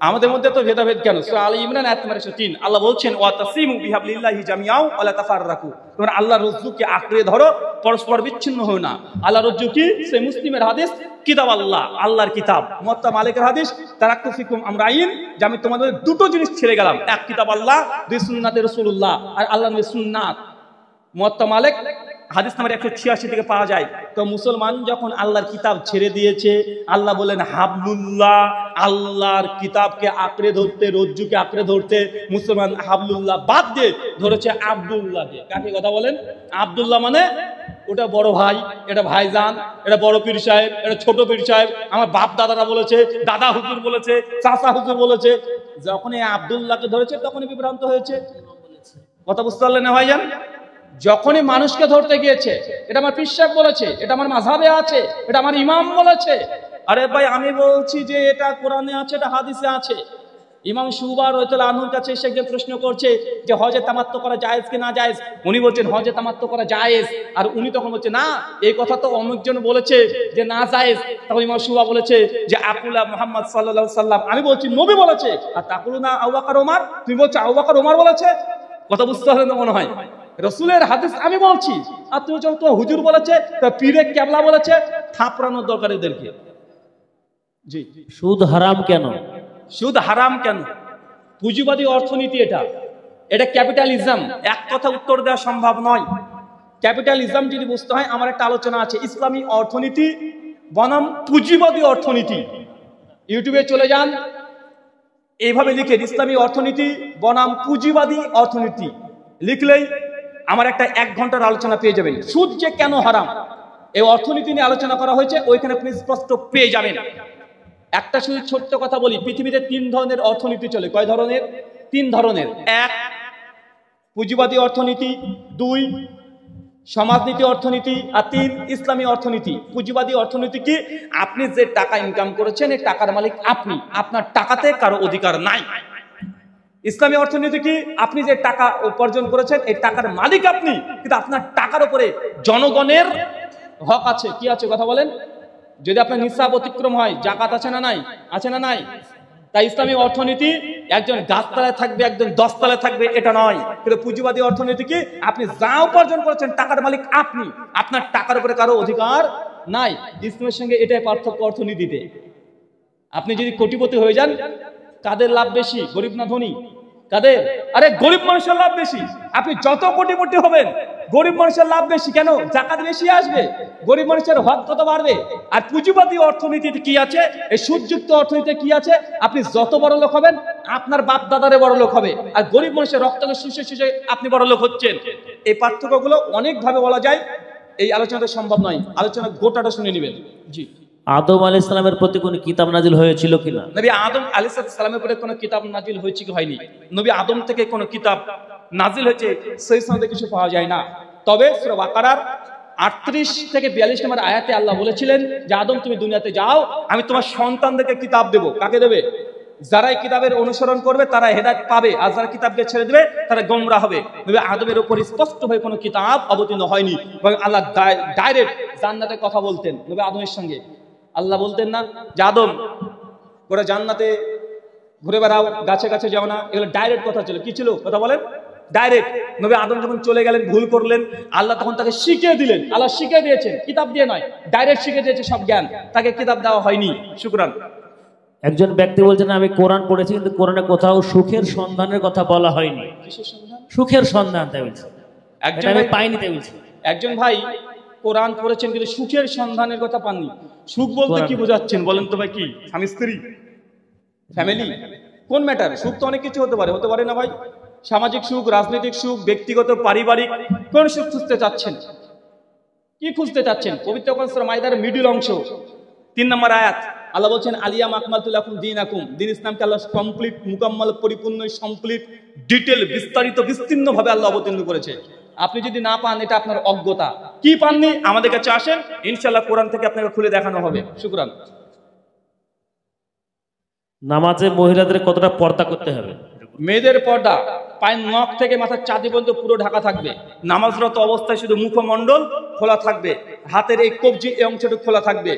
আমাদের মধ্যে তো ভেদাভেদ কেন? সূরা আলে ইমরান আয়াত নম্বর 103 আল্লাহ বলছেন, ওয়াতাসিমু বিহাবলিল্লাহি জামিআও ওয়া লা তাফাররাকু, তোমরা আল্লাহর রজ্জুকে আঁকড়ে ধরো, পরস্পর বিচ্ছিন্ন হও না। আল্লাহর রজ্জু কি? সে মুসলিমের হাদিস, কিতাব আল্লাহ, আল্লাহর কিতাব। মুয়াত্তা মালিকের হাদিস, তারাক্তু ফিকুম আমরাইন, যে আমি তোমাদের দুটো জিনিস ছেড়ে গেলাম, এক কিতাব আল্লাহ, দুই সুন্নাতে রাসূলুল্লাহ, আর আল্লাহর নবীর সুন্নাত। মুয়াত্তা মালিক হাদিস নাম্বার 186 থেকে পাওয়া যায়। তো মুসলমান যখন আল্লাহর কিতাব ছেড়ে দিয়েছে, আল্লাহ বলেন হাবলুল্লাহ, আল্লাহর কিতাবকে আঁকড়ে ধরতে, রজ্জুকে আঁকড়ে ধরতে মুসলমান হাবলুল্লাহ বাদ দিয়ে ধরেছে আব্দুল্লাহকে। কাকে? কথা বলেন। আব্দুল্লাহ মানে ওটা বড় ভাই, এটা ভাইজান, এটা বড় পীর সাহেব, এটা ছোট পীর সাহেব, আমার বাপ দাদারা বলেছে, দাদা হুজুর বলেছে, চাচা হুজুর বলেছে। যখন এই আব্দুল্লাহকে ধরেছে তখনই বিভ্রান্ত হয়েছে। কথা বুঝতে পারলেন না ভাইজান? যখনই মানুষকে ধরতে গিয়েছে, এটা আমার পীর সাহেব বলেছে, এটা আমার মাযহাবে আছে, এটা আমার ইমাম বলেছে। আরে ভাই, আমি বলছি যে এটা কোরআনে আছে, এটা হাদিসে আছে। ইমাম শুবা রাদিয়াল্লাহু আনহুর কাছে এসে একজন প্রশ্ন করছে যে হজে তামাত্তু করা জায়েজ কি না জায়েজ। উনি বলছেন হজে তামাত্তু করা জায়েজ, আর উনি তখন বলছে না, এই কথা তো অনেকজন বলেছে যে না জায়েজ। তখন ইমাম শুবা বলেছে যে আকুলা মুহাম্মদ সাল্লাল্লাহু আলাইহি সাল্লাম, আমি বলছি নবী বলেছে, আর তাকুলুনা আবু বকর ওমর, তুমি বলছো আবু বকর ওমর বলেছে। কথা বুঝতে পারলেন না মনে হয়? রাসূলের হাদিস আমি বলছি, আর তুমি যখন তো হুজুর বলেছে, তো পীরে কেবলা বলেছে, থাপড়ানোর দরকার এদেরকে। জি, সুদ হারাম কেন? সুদ হারাম কেন? পুঁজিবাদী অর্থনীতি এটা, এটা ক্যাপিটালিজম। এক কথা উত্তর দেওয়া সম্ভব নয়। ক্যাপিটালিজম যদি বুঝতে হয়, আমার একটা আলোচনা আছে, ইসলামী অর্থনীতি বনাম পুঁজিবাদী অর্থনীতি। ইউটিউবে চলে যান, এইভাবে লিখে ইসলামী অর্থনীতি বনাম পুঁজিবাদী অর্থনীতি লিখলেই আমার একটা 1 ঘন্টার আলোচনা পেয়ে যাবেন। সুদ যে কেন হারাম এই অর্থনীতি নিয়ে আলোচনা করা হয়েছে, ওইখানে আপনি স্পষ্ট পেয়ে যাবেন। একটা শুধু ছোট্ট কথা বলি, পৃথিবীতে 3 ধরনের অর্থনীতি চলে। কয় ধরনের? 3 ধরনের। 1 পুঁজিবাদী অর্থনীতি, 2 সমাজনীতি অর্থনীতি, আর 3 ইসলামী অর্থনীতি। পুঁজিবাদী অর্থনীতি কি? আপনি যে টাকা ইনকাম করেছেন, এই টাকার মালিক আপনি, আপনার টাকাতে কারো অধিকার নাই। ইসলামী অর্থনীতি কি? আপনি যে টাকা উপার্জন করেছেন, এই টাকার মালিক আপনি, কিন্তু আপনার টাকার উপরে জনগণের হক আছে, কি আছে কথা বলেন? যদি আপনার নিসাব অতিক্রম হয়, জাকাত আছে না নাই? আছে না নাই? তাই ইসলামী অর্থনীতি একজন গাছতলায় থাকবে, একজন 10 তলায় থাকবে, এটা নয়। কিন্তু পুঁজিবাদী অর্থনীতি কি, আপনি যা উপার্জন করেছেন টাকার মালিক আপনি, আপনার টাকার উপরে কারো অধিকার নাই। ইসলামের সঙ্গে এটাই পার্থক্য অর্থনীতিতে। আপনি যদি কোটিপতি হয়ে যান, কাদের লাভ বেশি, গরিব না ধনী? কাদের? আরে গরিব মানুষের লাভ বেশি। আপনি যত কোটিপতি হবেন গরিব মানুষের লাভ বেশি। কেন? জাকাত বেশি আসবে, গরিব মানুষের হক তত বাড়বে। আর পুঁজিবাদী অর্থনীতিতে কি আছে, এই সুদযুক্ত অর্থনীতিতে কি আছে, আপনি যত বড় লোক হবেন আপনার বাপ দাদারে বড় লোক হবে, আর গরিব মানুষের রক্তকে শুষে শুষে আপনি বড় লোক হচ্ছেন। এই পার্থক্যগুলো অনেকভাবে বলা যায়, এই আলোচনাটা সম্ভব নয়। আলোচনা গোটাটা শুনে নেবেন। জি। আদম আলাইহিস সালামের প্রতি কোনো কিতাব নাজিল হয়েছিল কিনা? নবী আদম আলাইহিস সালামের উপরে কোনো কিতাব নাজিল হয়েছে কি হয়নি? নবী আদম থেকে কোনো কিতাব নাজিল হয়েছে সেই সনদে কিছু পাওয়া যায় না। তবে সূরা বাকারার 38 থেকে 42 নম্বর আয়াতে আল্লাহ বলেছিলেন যে আদম তুমি দুনিয়াতে যাও, আমি তোমার সন্তানদেরকে কিতাব দেব। কাকে দেবে? যারা এই কিতাবের অনুসরণ করবে তারা হেদায়েত পাবে, আর যারা কিতাবকে ছেড়ে দেবে তারা গোমরাহ হবে। নবী আদমের উপর স্পষ্টভাবে কোনো কিতাব অবতীর্ণ হয়নি, এবং আল্লাহ ডাইরেক্ট জান্নাতে কথা বলতেন নবী আদমের সঙ্গে। আল্লাহ বলতেন না যে আদম ওরা জান্নাতে ঘুরে বেড়াও, গাছে গাছে যাও না, এগুলো ডাইরেক্ট কথা ছিল। কি ছিল কথা বলেন? ডাইরেক্ট। নবী আদম যখন চলে গেলেন, ভুল করলেন, আল্লাহ তখন তাকে শিখিয়ে দিলেন। আল্লাহ শিখিয়ে দিয়েছেন, কিতাব দিয়ে নয়, ডাইরেক্ট শিখিয়ে দিয়েছে সব জ্ঞান, তাকে কিতাব দেওয়া হয়নি। শুকরান। একজন ব্যক্তি বলছেন আমি কোরআন পড়েছি, কিন্তু কোরআনে কোথাও সুখের সন্ধানের কথা বলা হয়নি। কিসের সন্ধান? সুখের সন্ধান তাই বলছে, এটা আমি পাইনি তাই বলছি। একজন ভাই কোরআন পড়েছেন কিন্তু সুখের সন্ধানের কথা পাননি। সুখ বলতে কি বোঝাচ্ছেন বলেন তো ভাই? কি স্বামী স্ত্রী, ফ্যামিলি, কোন ম্যাটার? সুখ তো অনেক কিছু হতে পারে, হতে পারে না ভাই? সামাজিক সুখ, রাজনৈতিক সুখ, ব্যক্তিগত, পারিবারিক, কোন সুখ খুঁজতে চাচ্ছেন? কি খুঁজতে চাচ্ছেন? পবিত্র কোরআন সূরা মাইদার মিডল অংশ 3 নম্বর আয়াত আল্লাহ বলছেন আলিয়াম আকমালতু লাকুম দীনাকুম। দিন ইসলামকে আল্লাহ কমপ্লিট, মুকাম্মাল, পরিপূর্ণ, কমপ্লিট, ডিটেল, বিস্তারিত, বিস্তীর্ণ ভাবে আল্লাহ অবতীর্ণ করেছে। আপনি যদি না পান এটা আপনার অজ্ঞতা। কি পাননি আমাদের কাছে আসেন, ইনশাআল্লাহ কোরআন থেকে আপনাকে খুলে দেখানো হবে। শুকরান। নামাজে মহিলাদের কতটা পর্দা করতে হবে? মেয়েদের পর্দা পায়ের নখ থেকে মাথার চাঁদি পর্যন্ত পুরো ঢাকা থাকবে। নামাজরত অবস্থায় শুধু মুখমণ্ডল খোলা থাকবে, হাতের এই কবজি এই অংশটুকু খোলা থাকবে।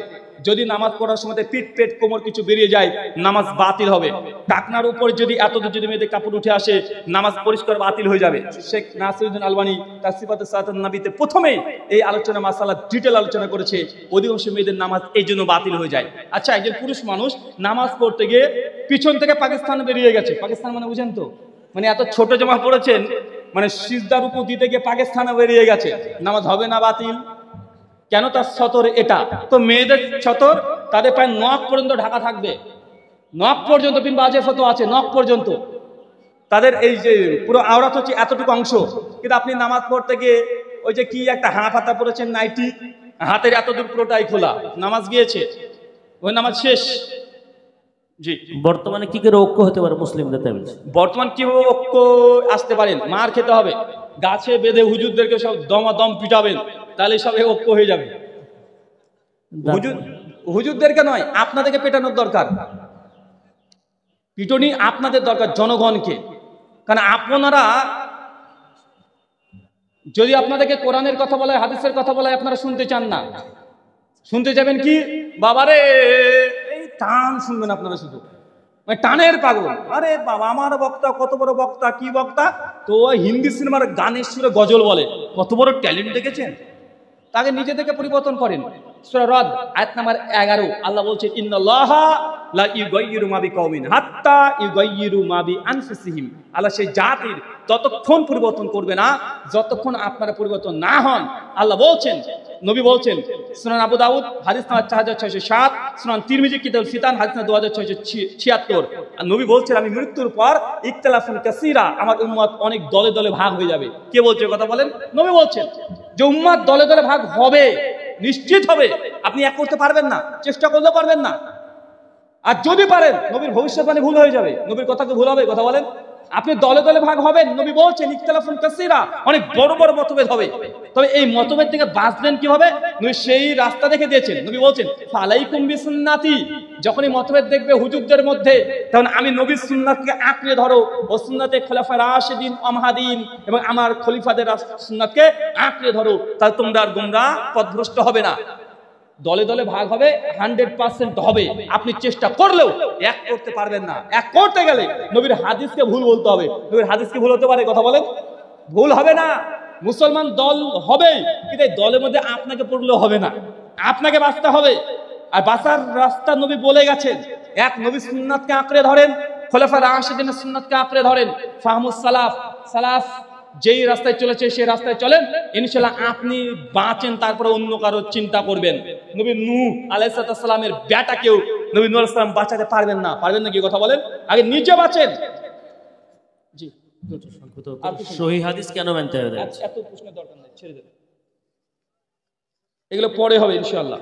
যদি নামাজ পড়ার সময় পিঠ পেট কোমর কিছু বেরিয়ে যায় নামাজ বাতিল হবে। টাকনার উপর যদি এতদূর যদি মেয়েদের কাপড় উঠে আসে নামাজ পরিষ্কার বাতিল হয়ে যাবে। শেখ নাসিরুদ্দিন আলবানী তার সিফাতে সালাতুন নবীতে প্রথমেই এই আলোচনা মাসালা ডিটেল আলোচনা করেছে। অধিকাংশ মেয়েদের নামাজ এই জন্য বাতিল হয়ে যায়। আচ্ছা, একজন পুরুষ মানুষ নামাজ পড়তে গিয়ে পিছন থেকে পাকিস্তান বেরিয়ে গেছে। পাকিস্তান মানে বুঝেন তো, মানে এত ছোট জামা পড়েছেন, মানে সিজদার উপর দিতে গিয়ে পাকিস্তানে বেরিয়ে গেছে, নামাজ হবে না বাতিল? কেন? তার সতর এটা। তো মেয়েদের সতর তাদের প্রায় নখ পর্যন্ত ঢাকা থাকবে, নখ পর্যন্ত। বিন বাজের ফতোয়া আছে নখ পর্যন্ত তাদের এই যে পুরো আওরাত হচ্ছে এতটুকু অংশ। কিন্তু আপনি নামাজ পড়তে গিয়ে ওই যে কি একটা হাত হাতা পড়েছেন, নাইটি, হাতের এতদূর পুরোটাই খোলা, নামাজ গিয়েছে, ওই নামাজ শেষ। জি। বর্তমানে কি করে ঐক্য হতে পারে মুসলিমদের? তাই বলছে বর্তমান কিভাবে ঐক্য আসতে পারেন? মার খেতে হবে, গাছে বেঁধে হুজুরদেরকে সব দমাদম পিটাবেন, তাহলে সব ঐক্য হয়ে যাবে। হুজুরদেরকে নয়, আপনাদেরকে পেটানোর দরকার। পিটনি আপনাদের দরকার, জনগণকে। কারণ আপনারা যদি আপনাদেরকে কোরআনের কথা বলা হয়, হাদিসের কথা বলা হয়, আপনারা শুনতে চান না। শুনতে যাবেন কি বাবারে, এই টান শুনবেন আপনারা, শুধু মানে টানের পাগল। আরে বাবা, আমার বক্তা কত বড় বক্তা, কি বক্তা তো হিন্দি সিনেমার গানের সুরে গজল বলে, কত বড় ট্যালেন্ট দেখেছেন? তাকে নিজে থেকে পরিবর্তন করেন। সূরা রদ আয়াত নাম্বার 11 আল্লাহ বলছেন ইন্নাল্লাহা লা ইউগাইয়িরু মা বিকাউমিন হাত্তা ইউগাইয়িরু মা বিআনফুসিহিম। আল্লাহ সেই জাতির ততক্ষণ পরিবর্তন করবে না যতক্ষণ আপনারা পরিবর্তন না হন। আল্লাহ বলছেন, নবী বলছেন, সুনান আবু দাউদ হাদিস নাম্বার 4607, সুনান তিরমিজি কিতাবুল ফিতান হাদিস নাম্বার 2676। আর নবী বলছেন আমি মৃত্যুর পর ইখতিলাফুন কাসীরা, আমার উম্মত অনেক দলে দলে ভাগ হয়ে যাবে। কে বলছে কথা বলেন? নবী বলছেন যে উম্মত দলে দলে ভাগ হবে, নিশ্চিত হবে। আপনি এক করতে পারবেন না, চেষ্টা করলেও পারবেন না। আর যদি পারেন নবীর ভবিষ্যৎবাণী ভুল হয়ে যাবে। নবীর কথা কি ভুল হবে? কথা বলেন। আপনি দলে দলে ভাগ হবেন, নবী বলছেন ইখতিলাফুন কাসীরা, অনেক বড় বড় মতভেদ হবে। তবে এই মতভেদ থেকে বাঁচবেন কিভাবে? নবী সেই রাস্তা দেখে দিয়েছেন। নবী বলছেন ফালাইকুম বিসুন্নাতি, যখনই মতভেদ দেখবে হুজুরদের মধ্যে, তখন আমি নবীর সুন্নাতকে আঁকড়ে ধরো, ও সুন্নাতে খোলাফা রাশিদিন মাহদিন এবং আমার খলিফাদের সুন্নাতকে আঁকড়ে ধরো, তাহলে তোমরা আর গোমরাহ পথভ্রষ্ট হবে না। দলে দলে ভাগ হবে 100% হবে, আপনি চেষ্টা করলেও এক করতে পারবেন না। এক করতে গেলে নবীর হাদিসকে ভুল বলতে হবে। নবীর হাদিসকে ভুল হতে পারে? কথা বলেন, ভুল হবে না। মুসলমান দল হবে, কিন্তু এই দলের মধ্যে আপনাকে পড়লেও হবে না, আপনাকে বাঁচতে হবে। আর বাঁচার রাস্তা নবী বলে গেছেন, এক নবী সুন্নাতকে আঁকড়ে ধরেন, খোলাফা রাশিদিনের সুন্নাতকে আঁকড়ে ধরেন, ফাহমুস সালাফ, সালাফ যেই রাস্তায় চলেছে সেই রাস্তায় চলেন, ইনশাআল্লাহ আপনি বাঁচেন। তারপরে অন্য কারো চিন্তা করবেন। নবী নূহ আলাইহিস সালামের বেটাকেও নবী নূহ আলাইহিস সালাম বাঁচাতে পারবেন না, পারবেন না কি? কথা বলেন, আগে নিজে বাঁচেন। জি, সহিহ হাদিস কেন মানতে হবে? এত প্রশ্নের দরকার নেই, ছেড়ে দেন, এগুলো পরে হবে ইনশাআল্লাহ।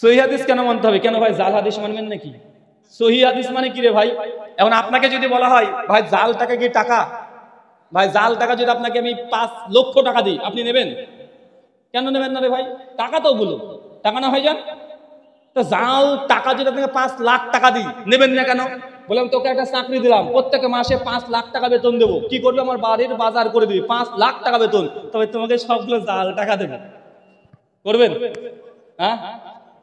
সহিহ হাদিস কেন মানতে হবে? কেন ভাই জাল হাদিস মানবেন নাকি? সহিহ হাদিস মানে কি রে ভাই? এখন আপনাকে যদি বলা হয় ভাই জাল টাকা কি টাকা, ভাই জাল টাকা যদি আপনাকে আমি 5 লক্ষ টাকা দিই, আপনি নেবেন? কেন নেবেন না রে ভাই? টাকা তো বলো, টাকা না হয়ে যান। তো জাল টাকা যদি আপনাকে 5 লাখ টাকা দিই, নেবেন না কেন? বললাম তোকে একটা চাকরি দিলাম, প্রত্যেক মাসে 5 লাখ টাকা বেতন দেবো, কি করবে? আমার বাড়ির বাজার করে দিবি, 5 লাখ টাকা বেতন, তবে তোমাকে সবগুলো জাল টাকা দেবো, করবেন? হ্যাঁ?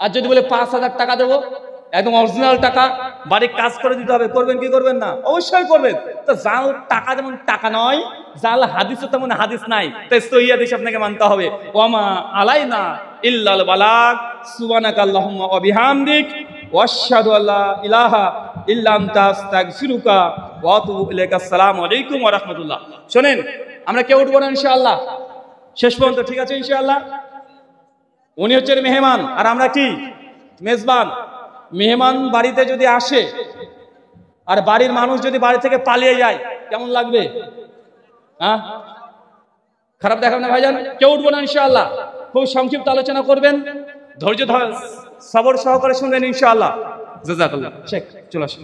আর যদি বলে 5,000 টাকা দেবো, একদম অরিজিনাল টাকা, বাড়ির কাজ করে দিতে হবে, করবেন কি করবেন না? অবশ্যই করবেন। তো জাল টাকা যেমন টাকা নয়, জাল হাদিসও তেমন হাদিস নাই, তাই সহিহ হাদিস আপনাকে মানতে হবে। ওয়ামা আলাইনা ইল্লাল বালাগ, সুবহানাকাল্লাহুম্মা ওয়া বিহামদিক ওয়া আশহাদু আল্লা ইলাহা ইল্লা আনতা আস্তাগফিরুকা ওয়া আতুবু ইলাইকা। আসসালামু আলাইকুম ওয়া রাহমাতুল্লাহ। শুনেন, আমরা কেউ উঠবো না ইনশাআল্লাহ শেষ পর্যন্ত, ঠিক আছে ইনশাআল্লাহ? উনি হচ্ছেন মেহমান আর আমরা কি? মেজবান। মেহমান বাড়িতে যদি আসে আর বাড়ির মানুষ যদি বাড়ি থেকে পালিয়ে যায়, কেমন লাগবে? হ্যাঁ, খারাপ দেখাবে না ভাইজান? কেউ উঠবো না ইনশাআল্লাহ। খুব সংক্ষিপ্ত আলোচনা করবেন, ধৈর্য সবর সহকারে শুনবেন ইনশাআল্লাহ। জাযাকাল্লাহ। শেখ চলে আসুন।